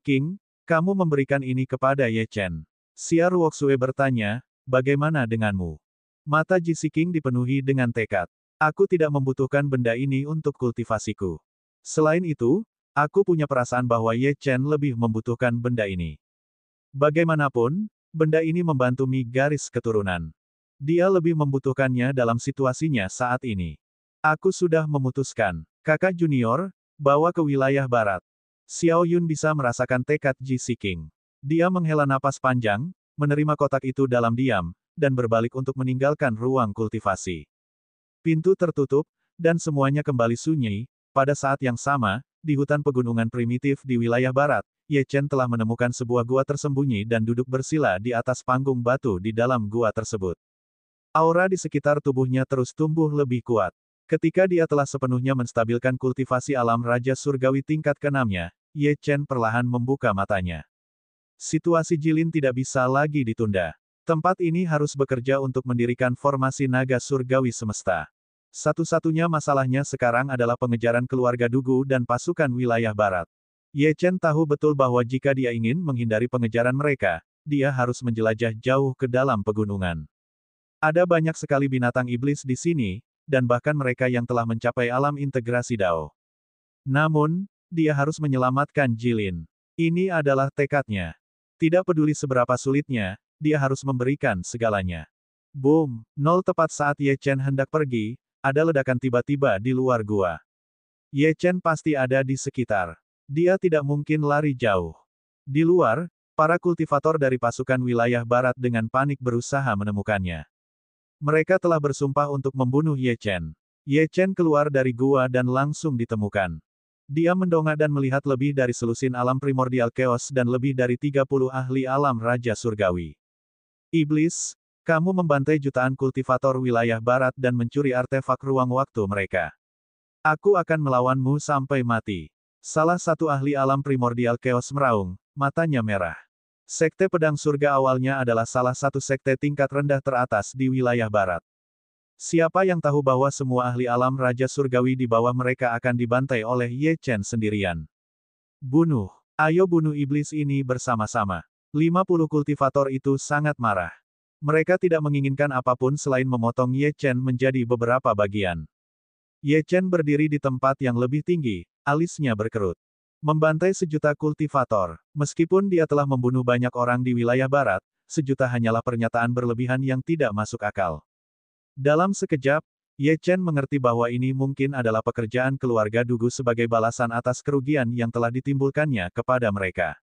King, kamu memberikan ini kepada Ye Chen. Xia Ruoxue bertanya, bagaimana denganmu? Mata Ji King dipenuhi dengan tekad. Aku tidak membutuhkan benda ini untuk kultivasiku. Selain itu, aku punya perasaan bahwa Ye Chen lebih membutuhkan benda ini. Bagaimanapun, benda ini membantu Mi garis keturunan. Dia lebih membutuhkannya dalam situasinya saat ini. Aku sudah memutuskan. Kakak junior, bawa ke wilayah barat. Xiao Yun bisa merasakan tekad Ji King. Dia menghela napas panjang, menerima kotak itu dalam diam, dan berbalik untuk meninggalkan ruang kultivasi. Pintu tertutup, dan semuanya kembali sunyi. Pada saat yang sama, di hutan pegunungan primitif di wilayah barat, Ye Chen telah menemukan sebuah gua tersembunyi dan duduk bersila di atas panggung batu di dalam gua tersebut. Aura di sekitar tubuhnya terus tumbuh lebih kuat. Ketika dia telah sepenuhnya menstabilkan kultivasi alam Raja Surgawi tingkat ke-6-nya, Ye Chen perlahan membuka matanya. Situasi Jilin tidak bisa lagi ditunda. Tempat ini harus bekerja untuk mendirikan formasi naga surgawi semesta. Satu-satunya masalahnya sekarang adalah pengejaran keluarga Dugu dan pasukan wilayah barat. Ye Chen tahu betul bahwa jika dia ingin menghindari pengejaran mereka, dia harus menjelajah jauh ke dalam pegunungan. Ada banyak sekali binatang iblis di sini, dan bahkan mereka yang telah mencapai alam integrasi Dao. Namun, dia harus menyelamatkan Jilin. Ini adalah tekadnya. Tidak peduli seberapa sulitnya, dia harus memberikan segalanya. Boom! Nol tepat saat Ye Chen hendak pergi, ada ledakan tiba-tiba di luar gua. Ye Chen pasti ada di sekitar. Dia tidak mungkin lari jauh. Di luar, para kultivator dari pasukan wilayah barat dengan panik berusaha menemukannya. Mereka telah bersumpah untuk membunuh Ye Chen. Ye Chen keluar dari gua dan langsung ditemukan. Dia mendongak dan melihat lebih dari selusin alam primordial chaos dan lebih dari 30 ahli alam Raja Surgawi. Iblis, kamu membantai jutaan kultivator wilayah barat dan mencuri artefak ruang waktu mereka. Aku akan melawanmu sampai mati. Salah satu ahli alam primordial chaos meraung, matanya merah. Sekte Pedang Surga awalnya adalah salah satu sekte tingkat rendah teratas di wilayah barat. Siapa yang tahu bahwa semua ahli alam Raja Surgawi di bawah mereka akan dibantai oleh Ye Chen sendirian. Bunuh. Ayo bunuh iblis ini bersama-sama. 50 kultivator itu sangat marah. Mereka tidak menginginkan apapun selain memotong Ye Chen menjadi beberapa bagian. Ye Chen berdiri di tempat yang lebih tinggi, alisnya berkerut. Membantai sejuta kultivator. Meskipun dia telah membunuh banyak orang di wilayah barat, sejuta hanyalah pernyataan berlebihan yang tidak masuk akal. Dalam sekejap, Ye Chen mengerti bahwa ini mungkin adalah pekerjaan keluarga Dugu sebagai balasan atas kerugian yang telah ditimbulkannya kepada mereka.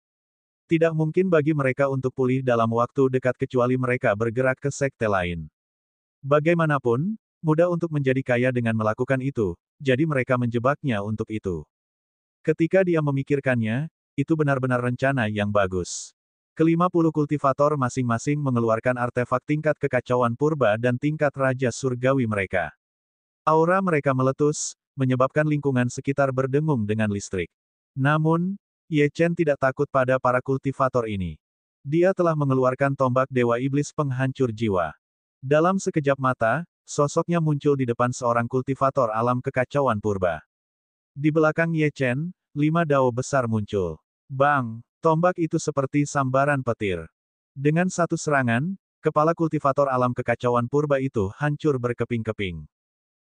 Tidak mungkin bagi mereka untuk pulih dalam waktu dekat kecuali mereka bergerak ke sekte lain. Bagaimanapun, mudah untuk menjadi kaya dengan melakukan itu, jadi mereka menjebaknya untuk itu. Ketika dia memikirkannya, itu benar-benar rencana yang bagus. Ke-50 kultivator masing-masing mengeluarkan artefak tingkat kekacauan purba dan tingkat Raja Surgawi mereka. Aura mereka meletus, menyebabkan lingkungan sekitar berdengung dengan listrik. Namun, Ye Chen tidak takut pada para kultivator ini. Dia telah mengeluarkan tombak Dewa Iblis Penghancur Jiwa. Dalam sekejap mata, sosoknya muncul di depan seorang kultivator alam kekacauan purba. Di belakang Ye Chen, 5 dao besar muncul. Bang! Tombak itu seperti sambaran petir. Dengan satu serangan, kepala kultivator alam kekacauan purba itu hancur berkeping-keping.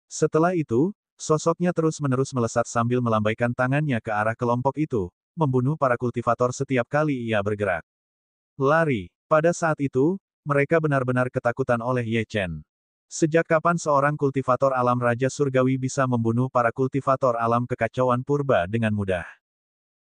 Setelah itu, sosoknya terus-menerus melesat sambil melambaikan tangannya ke arah kelompok itu, membunuh para kultivator setiap kali ia bergerak. Lari. Pada saat itu, mereka benar-benar ketakutan oleh Ye Chen. Sejak kapan seorang kultivator alam Raja Surgawi bisa membunuh para kultivator alam kekacauan purba dengan mudah?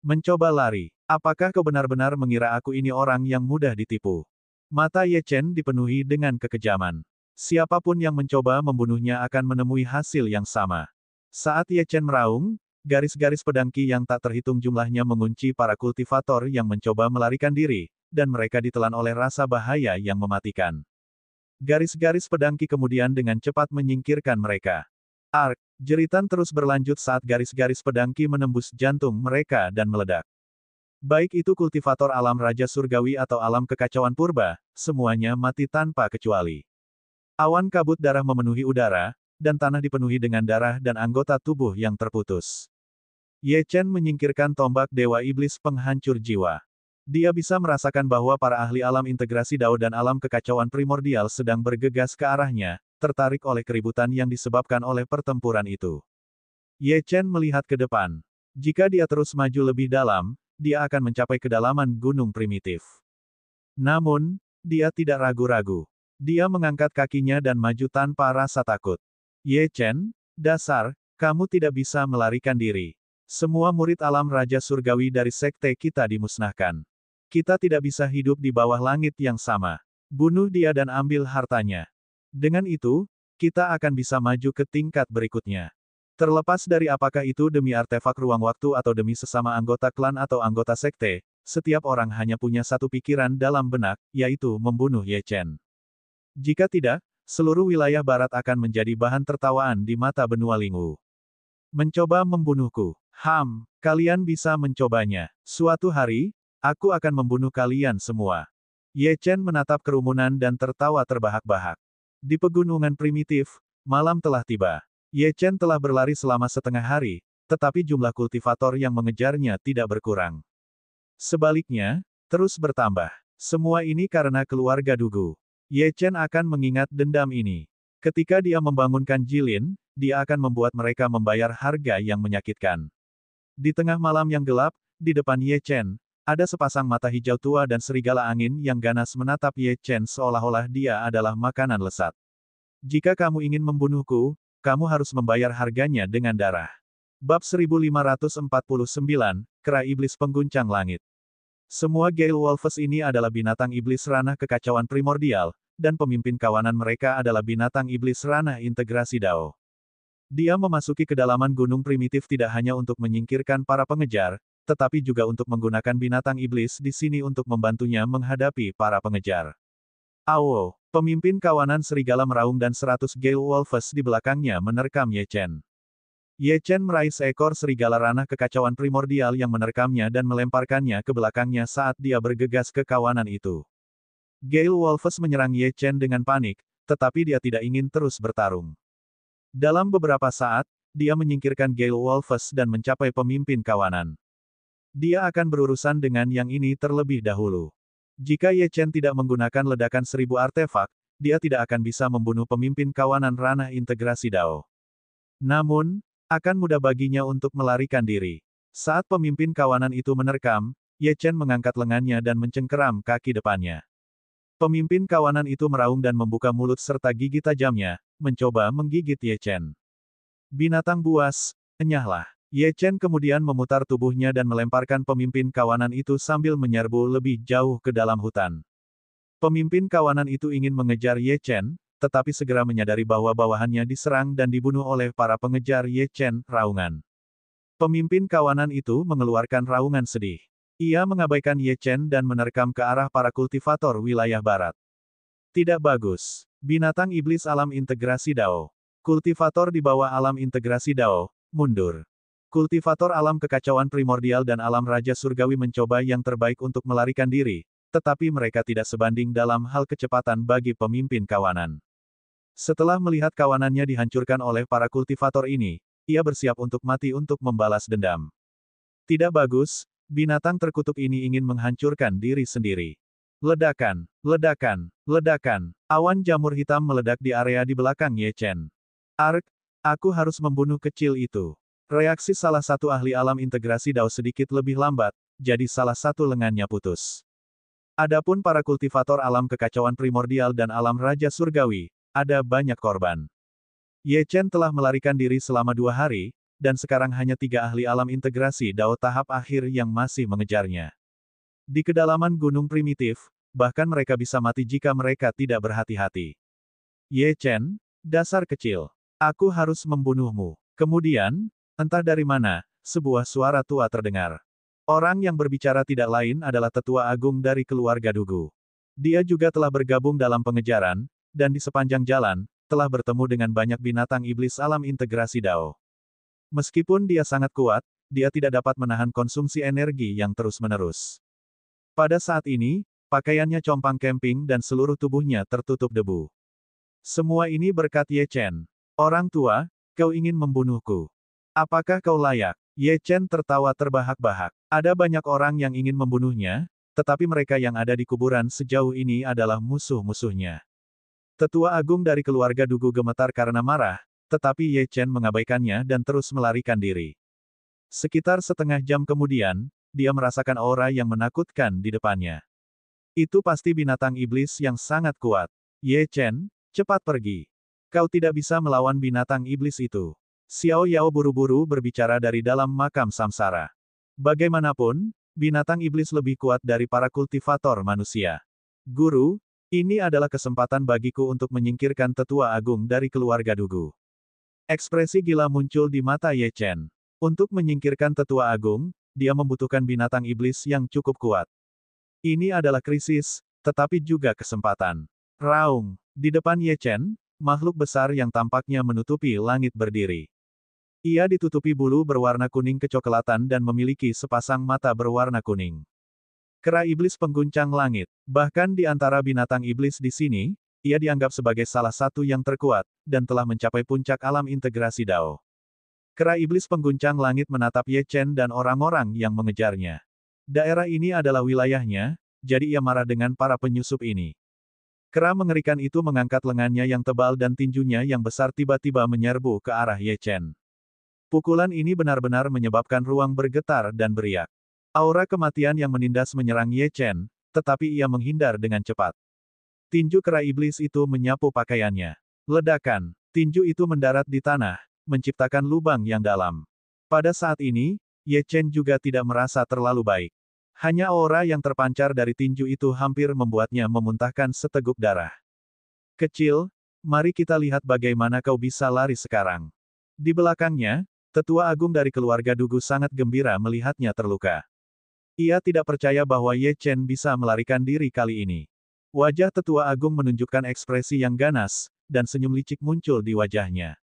Mencoba lari. Apakah kau benar-benar mengira aku ini orang yang mudah ditipu? Mata Ye Chen dipenuhi dengan kekejaman. Siapapun yang mencoba membunuhnya akan menemui hasil yang sama. Saat Ye Chen meraung, garis-garis pedang Qi yang tak terhitung jumlahnya mengunci para kultivator yang mencoba melarikan diri, dan mereka ditelan oleh rasa bahaya yang mematikan. Garis-garis pedang Qi kemudian dengan cepat menyingkirkan mereka. Ark! Jeritan terus berlanjut saat garis-garis pedang Qi menembus jantung mereka dan meledak. Baik itu kultivator alam Raja Surgawi atau alam kekacauan purba, semuanya mati tanpa kecuali. Awan kabut darah memenuhi udara, dan tanah dipenuhi dengan darah dan anggota tubuh yang terputus. Ye Chen menyingkirkan tombak Dewa Iblis Penghancur Jiwa. Dia bisa merasakan bahwa para ahli alam integrasi Dao dan alam kekacauan primordial sedang bergegas ke arahnya, tertarik oleh keributan yang disebabkan oleh pertempuran itu. Ye Chen melihat ke depan. Jika dia terus maju lebih dalam, dia akan mencapai kedalaman gunung primitif. Namun, dia tidak ragu-ragu. Dia mengangkat kakinya dan maju tanpa rasa takut. Ye Chen, dasar, kamu tidak bisa melarikan diri. Semua murid alam Raja Surgawi dari sekte kita dimusnahkan. Kita tidak bisa hidup di bawah langit yang sama. Bunuh dia dan ambil hartanya. Dengan itu, kita akan bisa maju ke tingkat berikutnya. Terlepas dari apakah itu demi artefak ruang waktu atau demi sesama anggota klan atau anggota sekte, setiap orang hanya punya satu pikiran dalam benak, yaitu membunuh Ye Chen. Jika tidak, seluruh wilayah barat akan menjadi bahan tertawaan di mata benua Lingwu. Mencoba membunuhku. Kalian bisa mencobanya. Suatu hari, aku akan membunuh kalian semua. Ye Chen menatap kerumunan dan tertawa terbahak-bahak. Di pegunungan primitif, malam telah tiba. Ye Chen telah berlari selama setengah hari, tetapi jumlah kultivator yang mengejarnya tidak berkurang. Sebaliknya, terus bertambah. Semua ini karena keluarga Dugu. Ye Chen akan mengingat dendam ini. Ketika dia membangunkan Jilin, dia akan membuat mereka membayar harga yang menyakitkan. Di tengah malam yang gelap, di depan Ye Chen, ada sepasang mata hijau tua dan serigala angin yang ganas menatap Ye Chen seolah-olah dia adalah makanan lesat. Jika kamu ingin membunuhku, kamu harus membayar harganya dengan darah. Bab 1549, Kera Iblis Pengguncang Langit. Semua Gale Wolves ini adalah binatang iblis ranah kekacauan primordial, dan pemimpin kawanan mereka adalah binatang iblis ranah integrasi Dao. Dia memasuki kedalaman gunung primitif tidak hanya untuk menyingkirkan para pengejar, tetapi juga untuk menggunakan binatang iblis di sini untuk membantunya menghadapi para pengejar. Awo! Pemimpin kawanan serigala meraung dan 100 Gale Wolves di belakangnya menerkam Ye Chen. Ye Chen meraih seekor serigala ranah kekacauan primordial yang menerkamnya dan melemparkannya ke belakangnya saat dia bergegas ke kawanan itu. Gale Wolves menyerang Ye Chen dengan panik, tetapi dia tidak ingin terus bertarung. Dalam beberapa saat, dia menyingkirkan Gale Wolves dan mencapai pemimpin kawanan. Dia akan berurusan dengan yang ini terlebih dahulu. Jika Ye Chen tidak menggunakan ledakan 1000 artefak, dia tidak akan bisa membunuh pemimpin kawanan ranah integrasi Dao. Namun, akan mudah baginya untuk melarikan diri. Saat pemimpin kawanan itu menerkam, Ye Chen mengangkat lengannya dan mencengkeram kaki depannya. Pemimpin kawanan itu meraung dan membuka mulut serta gigi tajamnya, mencoba menggigit Ye Chen. Binatang buas, enyahlah. Ye Chen kemudian memutar tubuhnya dan melemparkan pemimpin kawanan itu sambil menyerbu lebih jauh ke dalam hutan. Pemimpin kawanan itu ingin mengejar Ye Chen, tetapi segera menyadari bahwa bawahannya diserang dan dibunuh oleh para pengejar Ye Chen, raungan. Pemimpin kawanan itu mengeluarkan raungan sedih. Ia mengabaikan Ye Chen dan menerkam ke arah para kultivator wilayah barat. Tidak bagus. Binatang iblis alam integrasi Dao. Kultivator di bawah alam integrasi Dao, mundur. Kultivator alam kekacauan primordial dan alam Raja Surgawi mencoba yang terbaik untuk melarikan diri, tetapi mereka tidak sebanding dalam hal kecepatan bagi pemimpin kawanan. Setelah melihat kawanannya dihancurkan oleh para kultivator ini, ia bersiap untuk mati untuk membalas dendam. Tidak bagus, binatang terkutuk ini ingin menghancurkan diri sendiri. Ledakan, ledakan, ledakan. Awan jamur hitam meledak di area di belakang Ye Chen. Ark, aku harus membunuh kecil itu. Reaksi salah satu ahli alam integrasi Dao sedikit lebih lambat, jadi salah satu lengannya putus. Adapun para kultivator alam kekacauan primordial dan alam Raja Surgawi, ada banyak korban. Ye Chen telah melarikan diri selama 2 hari, dan sekarang hanya 3 ahli alam integrasi Dao tahap akhir yang masih mengejarnya. Di kedalaman gunung primitif, bahkan mereka bisa mati jika mereka tidak berhati-hati. Ye Chen, dasar kecil. Aku harus membunuhmu. Kemudian, entah dari mana, sebuah suara tua terdengar. Orang yang berbicara tidak lain adalah tetua agung dari keluarga Dugu. Dia juga telah bergabung dalam pengejaran, dan di sepanjang jalan, telah bertemu dengan banyak binatang iblis alam integrasi Dao. Meskipun dia sangat kuat, dia tidak dapat menahan konsumsi energi yang terus-menerus. Pada saat ini, pakaiannya compang camping dan seluruh tubuhnya tertutup debu. Semua ini berkat Ye Chen. Orang tua, kau ingin membunuhku. Apakah kau layak? Ye Chen tertawa terbahak-bahak. Ada banyak orang yang ingin membunuhnya, tetapi mereka yang ada di kuburan sejauh ini adalah musuh-musuhnya. Tetua agung dari keluarga Dugu gemetar karena marah, tetapi Ye Chen mengabaikannya dan terus melarikan diri. Sekitar setengah jam kemudian, dia merasakan aura yang menakutkan di depannya. Itu pasti binatang iblis yang sangat kuat. Ye Chen, cepat pergi. Kau tidak bisa melawan binatang iblis itu. Xiao Yao buru-buru berbicara dari dalam makam samsara. Bagaimanapun, binatang iblis lebih kuat dari para kultivator manusia. Guru, ini adalah kesempatan bagiku untuk menyingkirkan tetua agung dari keluarga Dugu. Ekspresi gila muncul di mata Ye Chen. Untuk menyingkirkan tetua agung, dia membutuhkan binatang iblis yang cukup kuat. Ini adalah krisis, tetapi juga kesempatan. Raung, di depan Ye Chen, makhluk besar yang tampaknya menutupi langit berdiri. Ia ditutupi bulu berwarna kuning kecoklatan dan memiliki sepasang mata berwarna kuning. Kera iblis pengguncang langit. Bahkan di antara binatang iblis di sini, ia dianggap sebagai salah satu yang terkuat, dan telah mencapai puncak alam integrasi Dao. Kera iblis pengguncang langit menatap Ye Chen dan orang-orang yang mengejarnya. Daerah ini adalah wilayahnya, jadi ia marah dengan para penyusup ini. Kera mengerikan itu mengangkat lengannya yang tebal dan tinjunya yang besar tiba-tiba menyerbu ke arah Ye Chen. Pukulan ini benar-benar menyebabkan ruang bergetar dan beriak. Aura kematian yang menindas menyerang Ye Chen, tetapi ia menghindar dengan cepat. Tinju kera iblis itu menyapu pakaiannya. Ledakan, tinju itu mendarat di tanah, menciptakan lubang yang dalam. Pada saat ini, Ye Chen juga tidak merasa terlalu baik. Hanya aura yang terpancar dari tinju itu hampir membuatnya memuntahkan seteguk darah. Kecil, mari kita lihat bagaimana kau bisa lari sekarang. Di belakangnya, tetua agung dari keluarga Dugu sangat gembira melihatnya terluka. Ia tidak percaya bahwa Ye Chen bisa melarikan diri kali ini. Wajah tetua agung menunjukkan ekspresi yang ganas, dan senyum licik muncul di wajahnya.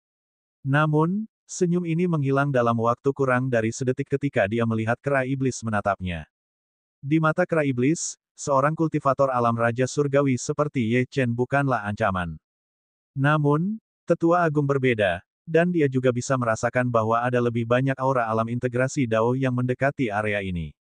Namun, senyum ini menghilang dalam waktu kurang dari sedetik ketika dia melihat kera iblis menatapnya. Di mata kera iblis, seorang kultivator alam Raja Surgawi seperti Ye Chen bukanlah ancaman. Namun, tetua agung berbeda, dan dia juga bisa merasakan bahwa ada lebih banyak aura alam integrasi Dao yang mendekati area ini.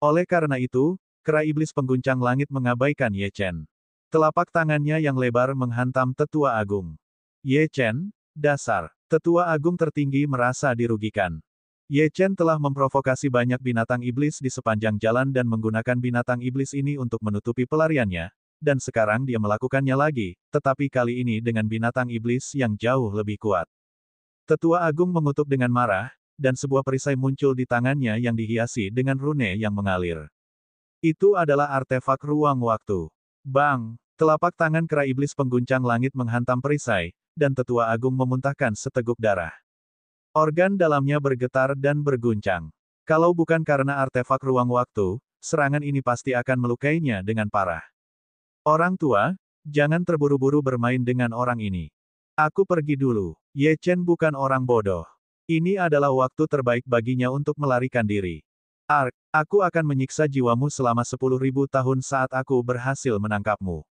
Oleh karena itu, kera iblis pengguncang langit mengabaikan Ye Chen. Telapak tangannya yang lebar menghantam tetua agung. Ye Chen, dasar. Tetua agung tertinggi merasa dirugikan. Ye Chen telah memprovokasi banyak binatang iblis di sepanjang jalan dan menggunakan binatang iblis ini untuk menutupi pelariannya, dan sekarang dia melakukannya lagi, tetapi kali ini dengan binatang iblis yang jauh lebih kuat. Tetua agung mengutuk dengan marah, dan sebuah perisai muncul di tangannya yang dihiasi dengan rune yang mengalir. Itu adalah artefak ruang waktu. Bang! Telapak tangan kera iblis pengguncang langit menghantam perisai, dan tetua agung memuntahkan seteguk darah. Organ dalamnya bergetar dan berguncang. Kalau bukan karena artefak ruang waktu, serangan ini pasti akan melukainya dengan parah. Orang tua, jangan terburu-buru bermain dengan orang ini. Aku pergi dulu. Ye Chen bukan orang bodoh. Ini adalah waktu terbaik baginya untuk melarikan diri. Ark, aku akan menyiksa jiwamu selama 10.000 tahun saat aku berhasil menangkapmu.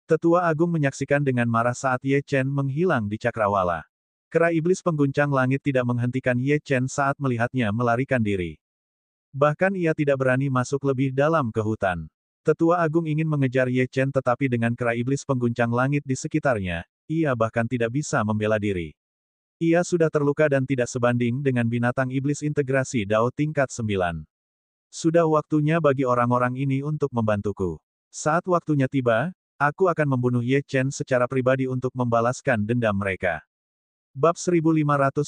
Tetua Agung menyaksikan dengan marah saat Ye Chen menghilang di cakrawala. Kera iblis pengguncang langit tidak menghentikan Ye Chen saat melihatnya melarikan diri. Bahkan ia tidak berani masuk lebih dalam ke hutan. Tetua Agung ingin mengejar Ye Chen tetapi dengan kera iblis pengguncang langit di sekitarnya, ia bahkan tidak bisa membela diri. Ia sudah terluka dan tidak sebanding dengan binatang iblis integrasi Dao tingkat 9. Sudah waktunya bagi orang-orang ini untuk membantuku. Saat waktunya tiba, aku akan membunuh Ye Chen secara pribadi untuk membalaskan dendam mereka. Bab 1550,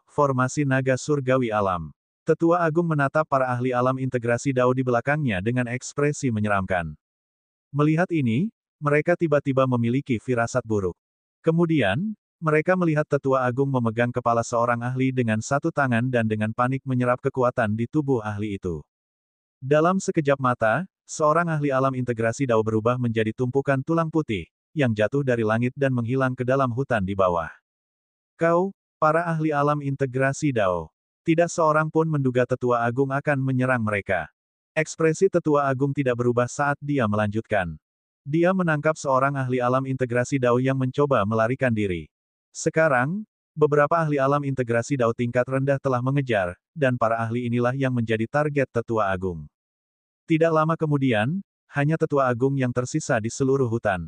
Formasi Naga Surgawi Alam. Tetua Agung menatap para ahli alam integrasi Dao di belakangnya dengan ekspresi menyeramkan. Melihat ini, mereka tiba-tiba memiliki firasat buruk. Kemudian, mereka melihat Tetua Agung memegang kepala seorang ahli dengan satu tangan dan dengan panik menyerap kekuatan di tubuh ahli itu. Dalam sekejap mata, seorang ahli alam integrasi Dao berubah menjadi tumpukan tulang putih, yang jatuh dari langit dan menghilang ke dalam hutan di bawah. Kau, para ahli alam integrasi Dao. Tidak seorang pun menduga Tetua Agung akan menyerang mereka. Ekspresi Tetua Agung tidak berubah saat dia melanjutkan. Dia menangkap seorang ahli alam integrasi Dao yang mencoba melarikan diri. Sekarang, beberapa ahli alam integrasi Dao tingkat rendah telah mengejar, dan para ahli inilah yang menjadi target Tetua Agung. Tidak lama kemudian, hanya Tetua Agung yang tersisa di seluruh hutan.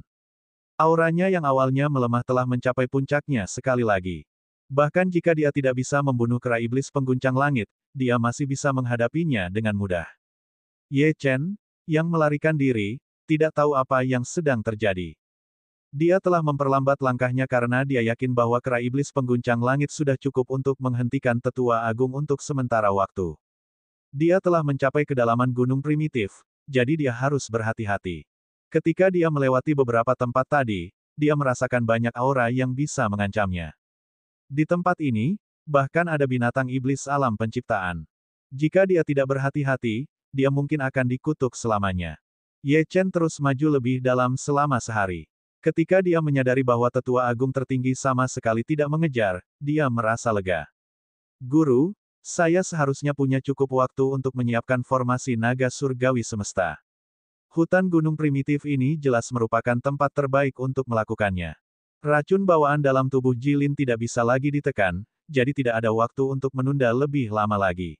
Auranya yang awalnya melemah telah mencapai puncaknya sekali lagi. Bahkan jika dia tidak bisa membunuh kera iblis pengguncang langit, dia masih bisa menghadapinya dengan mudah. Ye Chen, yang melarikan diri, tidak tahu apa yang sedang terjadi. Dia telah memperlambat langkahnya karena dia yakin bahwa kera iblis pengguncang langit sudah cukup untuk menghentikan Tetua Agung untuk sementara waktu. Dia telah mencapai kedalaman gunung primitif, jadi dia harus berhati-hati. Ketika dia melewati beberapa tempat tadi, dia merasakan banyak aura yang bisa mengancamnya. Di tempat ini, bahkan ada binatang iblis alam penciptaan. Jika dia tidak berhati-hati, dia mungkin akan dikutuk selamanya. Ye Chen terus maju lebih dalam selama sehari. Ketika dia menyadari bahwa Tetua Agung tertinggi sama sekali tidak mengejar, dia merasa lega. Guru, saya seharusnya punya cukup waktu untuk menyiapkan formasi naga surgawi semesta. Hutan gunung primitif ini jelas merupakan tempat terbaik untuk melakukannya. Racun bawaan dalam tubuh Jilin tidak bisa lagi ditekan, jadi tidak ada waktu untuk menunda lebih lama lagi.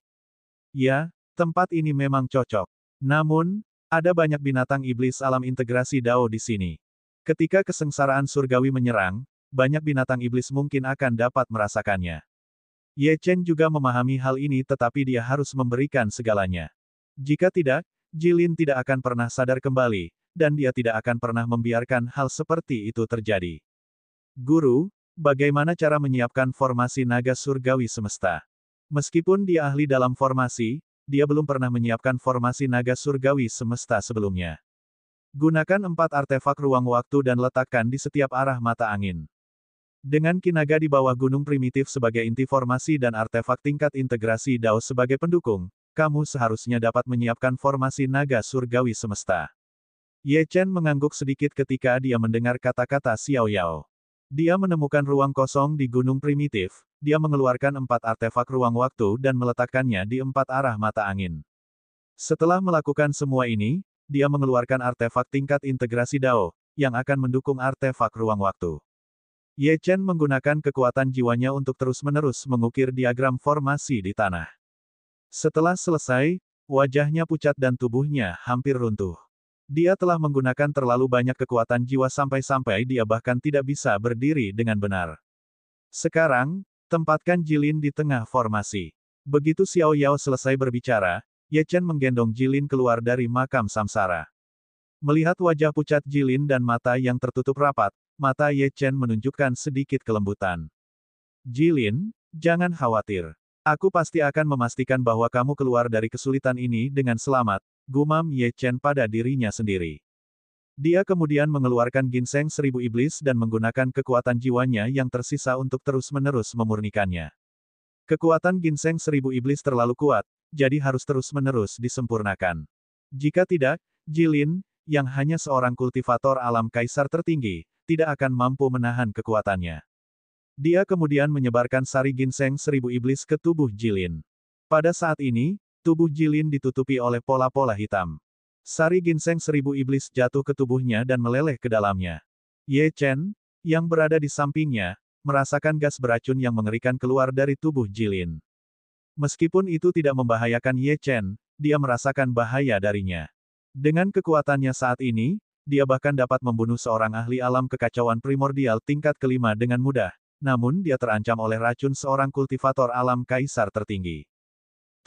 Ya, tempat ini memang cocok. Namun, ada banyak binatang iblis alam integrasi Dao di sini. Ketika kesengsaraan surgawi menyerang, banyak binatang iblis mungkin akan dapat merasakannya. Ye Chen juga memahami hal ini tetapi dia harus memberikan segalanya. Jika tidak, Jilin tidak akan pernah sadar kembali, dan dia tidak akan pernah membiarkan hal seperti itu terjadi. Guru, bagaimana cara menyiapkan formasi naga surgawi semesta? Meskipun dia ahli dalam formasi, dia belum pernah menyiapkan formasi naga surgawi semesta sebelumnya. Gunakan 4 artefak ruang waktu dan letakkan di setiap arah mata angin. Dengan kinaga di bawah gunung primitif sebagai inti formasi dan artefak tingkat integrasi Dao sebagai pendukung, kamu seharusnya dapat menyiapkan formasi naga surgawi semesta. Ye Chen mengangguk sedikit ketika dia mendengar kata-kata Xiao Yao. Dia menemukan ruang kosong di gunung primitif, dia mengeluarkan 4 artefak ruang waktu dan meletakkannya di 4 arah mata angin. Setelah melakukan semua ini, dia mengeluarkan artefak tingkat integrasi Dao, yang akan mendukung artefak ruang waktu. Ye Chen menggunakan kekuatan jiwanya untuk terus-menerus mengukir diagram formasi di tanah. Setelah selesai, wajahnya pucat dan tubuhnya hampir runtuh. Dia telah menggunakan terlalu banyak kekuatan jiwa sampai-sampai dia bahkan tidak bisa berdiri dengan benar. Sekarang, tempatkan Jilin di tengah formasi. Begitu Xiao Yao selesai berbicara, Ye Chen menggendong Jilin keluar dari makam samsara. Melihat wajah pucat Jilin dan mata yang tertutup rapat, mata Ye Chen menunjukkan sedikit kelembutan. Jilin, jangan khawatir. Aku pasti akan memastikan bahwa kamu keluar dari kesulitan ini dengan selamat, gumam Ye Chen pada dirinya sendiri. Dia kemudian mengeluarkan ginseng 1000 iblis dan menggunakan kekuatan jiwanya yang tersisa untuk terus-menerus memurnikannya. Kekuatan ginseng 1000 iblis terlalu kuat, jadi harus terus-menerus disempurnakan. Jika tidak, Jilin, yang hanya seorang kultivator alam kaisar tertinggi, tidak akan mampu menahan kekuatannya. Dia kemudian menyebarkan sari ginseng 1000 iblis ke tubuh Jilin. Pada saat ini, Tubuh Jilin ditutupi oleh pola-pola hitam. Sari ginseng 1000 iblis jatuh ke tubuhnya dan meleleh ke dalamnya. Ye Chen, yang berada di sampingnya, merasakan gas beracun yang mengerikan keluar dari tubuh Jilin. Meskipun itu tidak membahayakan Ye Chen, dia merasakan bahaya darinya. Dengan kekuatannya saat ini, dia bahkan dapat membunuh seorang ahli alam kekacauan primordial tingkat kelima dengan mudah, namun dia terancam oleh racun seorang kultivator alam kaisar tertinggi.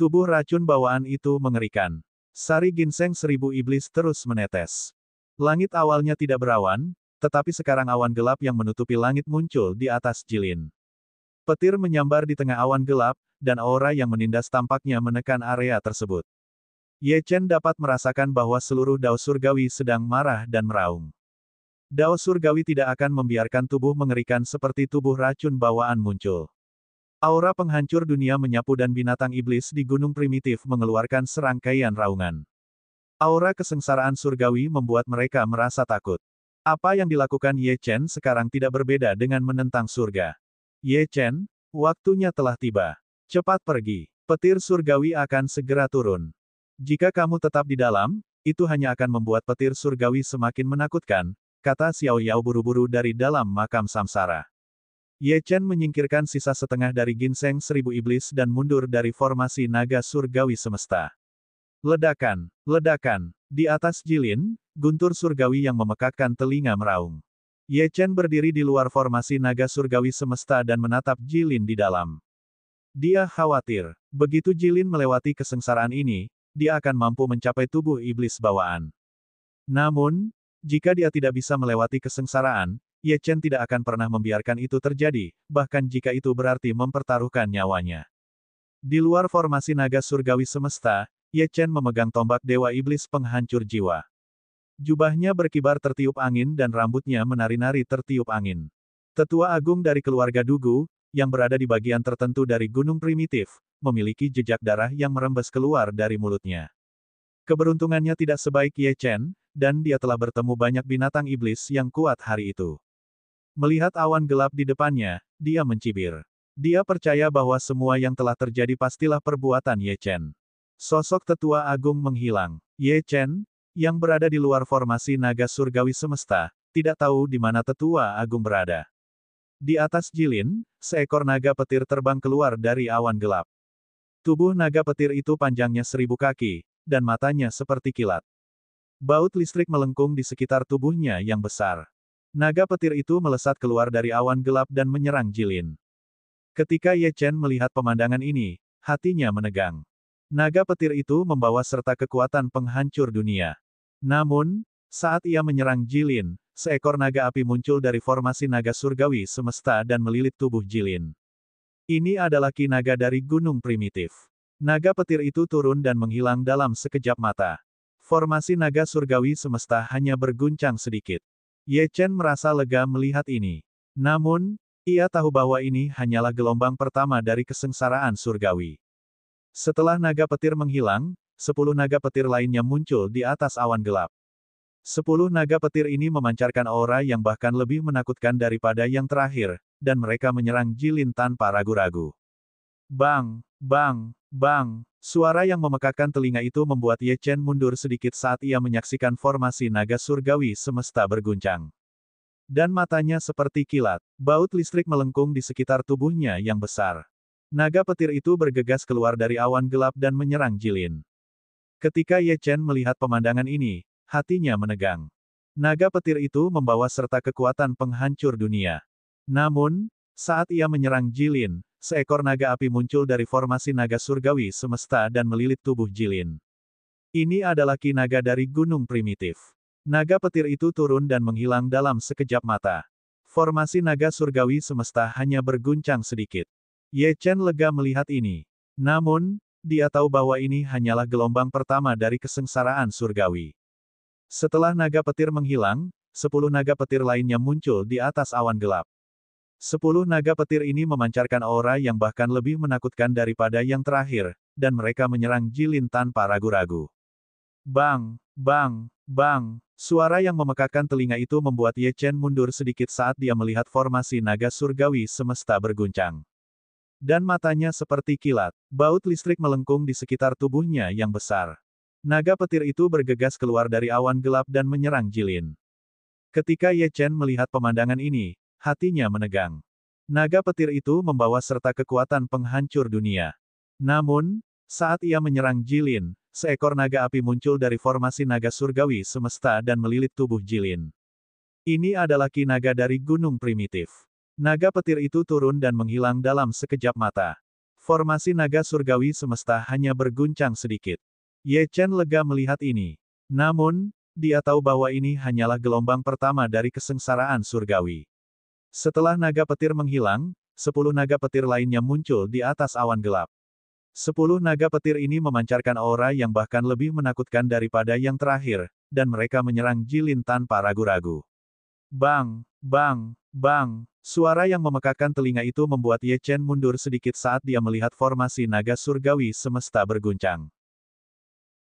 Tubuh racun bawaan itu mengerikan. Sari ginseng 1000 iblis terus menetes. Langit awalnya tidak berawan, tetapi sekarang awan gelap yang menutupi langit muncul di atas Jilin. Petir menyambar di tengah awan gelap, dan aura yang menindas tampaknya menekan area tersebut. Ye Chen dapat merasakan bahwa seluruh dao surgawi sedang marah dan meraung. Dao surgawi tidak akan membiarkan tubuh mengerikan seperti tubuh racun bawaan muncul. Aura penghancur dunia menyapu dan binatang iblis di gunung primitif mengeluarkan serangkaian raungan. Aura kesengsaraan surgawi membuat mereka merasa takut. Apa yang dilakukan Ye Chen sekarang tidak berbeda dengan menentang surga. Ye Chen, waktunya telah tiba. Cepat pergi. Petir surgawi akan segera turun. Jika kamu tetap di dalam, itu hanya akan membuat petir surgawi semakin menakutkan, kata Xiao Yao buru-buru dari dalam makam samsara. Ye Chen menyingkirkan sisa setengah dari ginseng 1000 iblis dan mundur dari formasi naga surgawi semesta. Ledakan, ledakan. Di atas Jilin, guntur surgawi yang memekakkan telinga meraung. Ye Chen berdiri di luar formasi naga surgawi semesta dan menatap Jilin di dalam. Dia khawatir, begitu Jilin melewati kesengsaraan ini, dia akan mampu mencapai tubuh iblis bawaan. Namun, jika dia tidak bisa melewati kesengsaraan, Ye Chen tidak akan pernah membiarkan itu terjadi, bahkan jika itu berarti mempertaruhkan nyawanya. Di luar formasi naga surgawi semesta, Ye Chen memegang tombak dewa iblis penghancur jiwa. Jubahnya berkibar tertiup angin dan rambutnya menari-nari tertiup angin. Tetua agung dari keluarga Dugu, yang berada di bagian tertentu dari gunung primitif, memiliki jejak darah yang merembes keluar dari mulutnya. Keberuntungannya tidak sebaik Ye Chen, dan dia telah bertemu banyak binatang iblis yang kuat hari itu. Melihat awan gelap di depannya, dia mencibir. Dia percaya bahwa semua yang telah terjadi pastilah perbuatan Ye Chen. Sosok tetua agung menghilang. Ye Chen, yang berada di luar formasi naga surgawi semesta, tidak tahu di mana tetua agung berada. Di atas Jilin, seekor naga petir terbang keluar dari awan gelap. Tubuh naga petir itu panjangnya 1000 kaki, dan matanya seperti kilat. Baut listrik melengkung di sekitar tubuhnya yang besar. Naga petir itu melesat keluar dari awan gelap dan menyerang Jilin. Ketika Ye Chen melihat pemandangan ini, hatinya menegang. Naga petir itu membawa serta kekuatan penghancur dunia. Namun, saat ia menyerang Jilin, seekor naga api muncul dari formasi naga surgawi semesta dan melilit tubuh Jilin. Ini adalah ki naga dari gunung primitif. Naga petir itu turun dan menghilang dalam sekejap mata. Formasi naga surgawi semesta hanya berguncang sedikit. Ye Chen merasa lega melihat ini. Namun, ia tahu bahwa ini hanyalah gelombang pertama dari kesengsaraan surgawi. Setelah naga petir menghilang, 10 naga petir lainnya muncul di atas awan gelap. 10 naga petir ini memancarkan aura yang bahkan lebih menakutkan daripada yang terakhir, dan mereka menyerang Jilin tanpa ragu-ragu. Bang, bang, bang. Suara yang memekakkan telinga itu membuat Ye Chen mundur sedikit saat ia menyaksikan formasi naga surgawi semesta berguncang. Dan matanya seperti kilat. Baut listrik melengkung di sekitar tubuhnya yang besar. Naga petir itu bergegas keluar dari awan gelap dan menyerang Jilin. Ketika Ye Chen melihat pemandangan ini, hatinya menegang. Naga petir itu membawa serta kekuatan penghancur dunia. Namun, saat ia menyerang Jilin, seekor naga api muncul dari formasi naga surgawi semesta dan melilit tubuh Jilin. Ini adalah ki naga dari gunung primitif. Naga petir itu turun dan menghilang dalam sekejap mata. Formasi naga surgawi semesta hanya berguncang sedikit. Ye Chen lega melihat ini. Namun, dia tahu bahwa ini hanyalah gelombang pertama dari kesengsaraan surgawi. Setelah naga petir menghilang, 10 naga petir lainnya muncul di atas awan gelap. 10 naga petir ini memancarkan aura yang bahkan lebih menakutkan daripada yang terakhir, dan mereka menyerang Jilin tanpa ragu-ragu. Bang, bang, bang. Suara yang memekakkan telinga itu membuat Ye Chen mundur sedikit saat dia melihat formasi naga surgawi semesta berguncang. Dan matanya seperti kilat. Baut listrik melengkung di sekitar tubuhnya yang besar. Naga petir itu bergegas keluar dari awan gelap dan menyerang Jilin. Ketika Ye Chen melihat pemandangan ini, hatinya menegang. Naga petir itu membawa serta kekuatan penghancur dunia. Namun, saat ia menyerang Jilin, seekor naga api muncul dari formasi naga surgawi semesta dan melilit tubuh Jilin. Ini adalah ki naga dari gunung primitif. Naga petir itu turun dan menghilang dalam sekejap mata. Formasi naga surgawi semesta hanya berguncang sedikit. Ye Chen lega melihat ini. Namun, dia tahu bahwa ini hanyalah gelombang pertama dari kesengsaraan surgawi. Setelah naga petir menghilang, 10 naga petir lainnya muncul di atas awan gelap. 10 naga petir ini memancarkan aura yang bahkan lebih menakutkan daripada yang terakhir, dan mereka menyerang Jilin tanpa ragu-ragu. Bang! Bang! Bang! Suara yang memekakkan telinga itu membuat Ye Chen mundur sedikit saat dia melihat formasi naga surgawi semesta berguncang.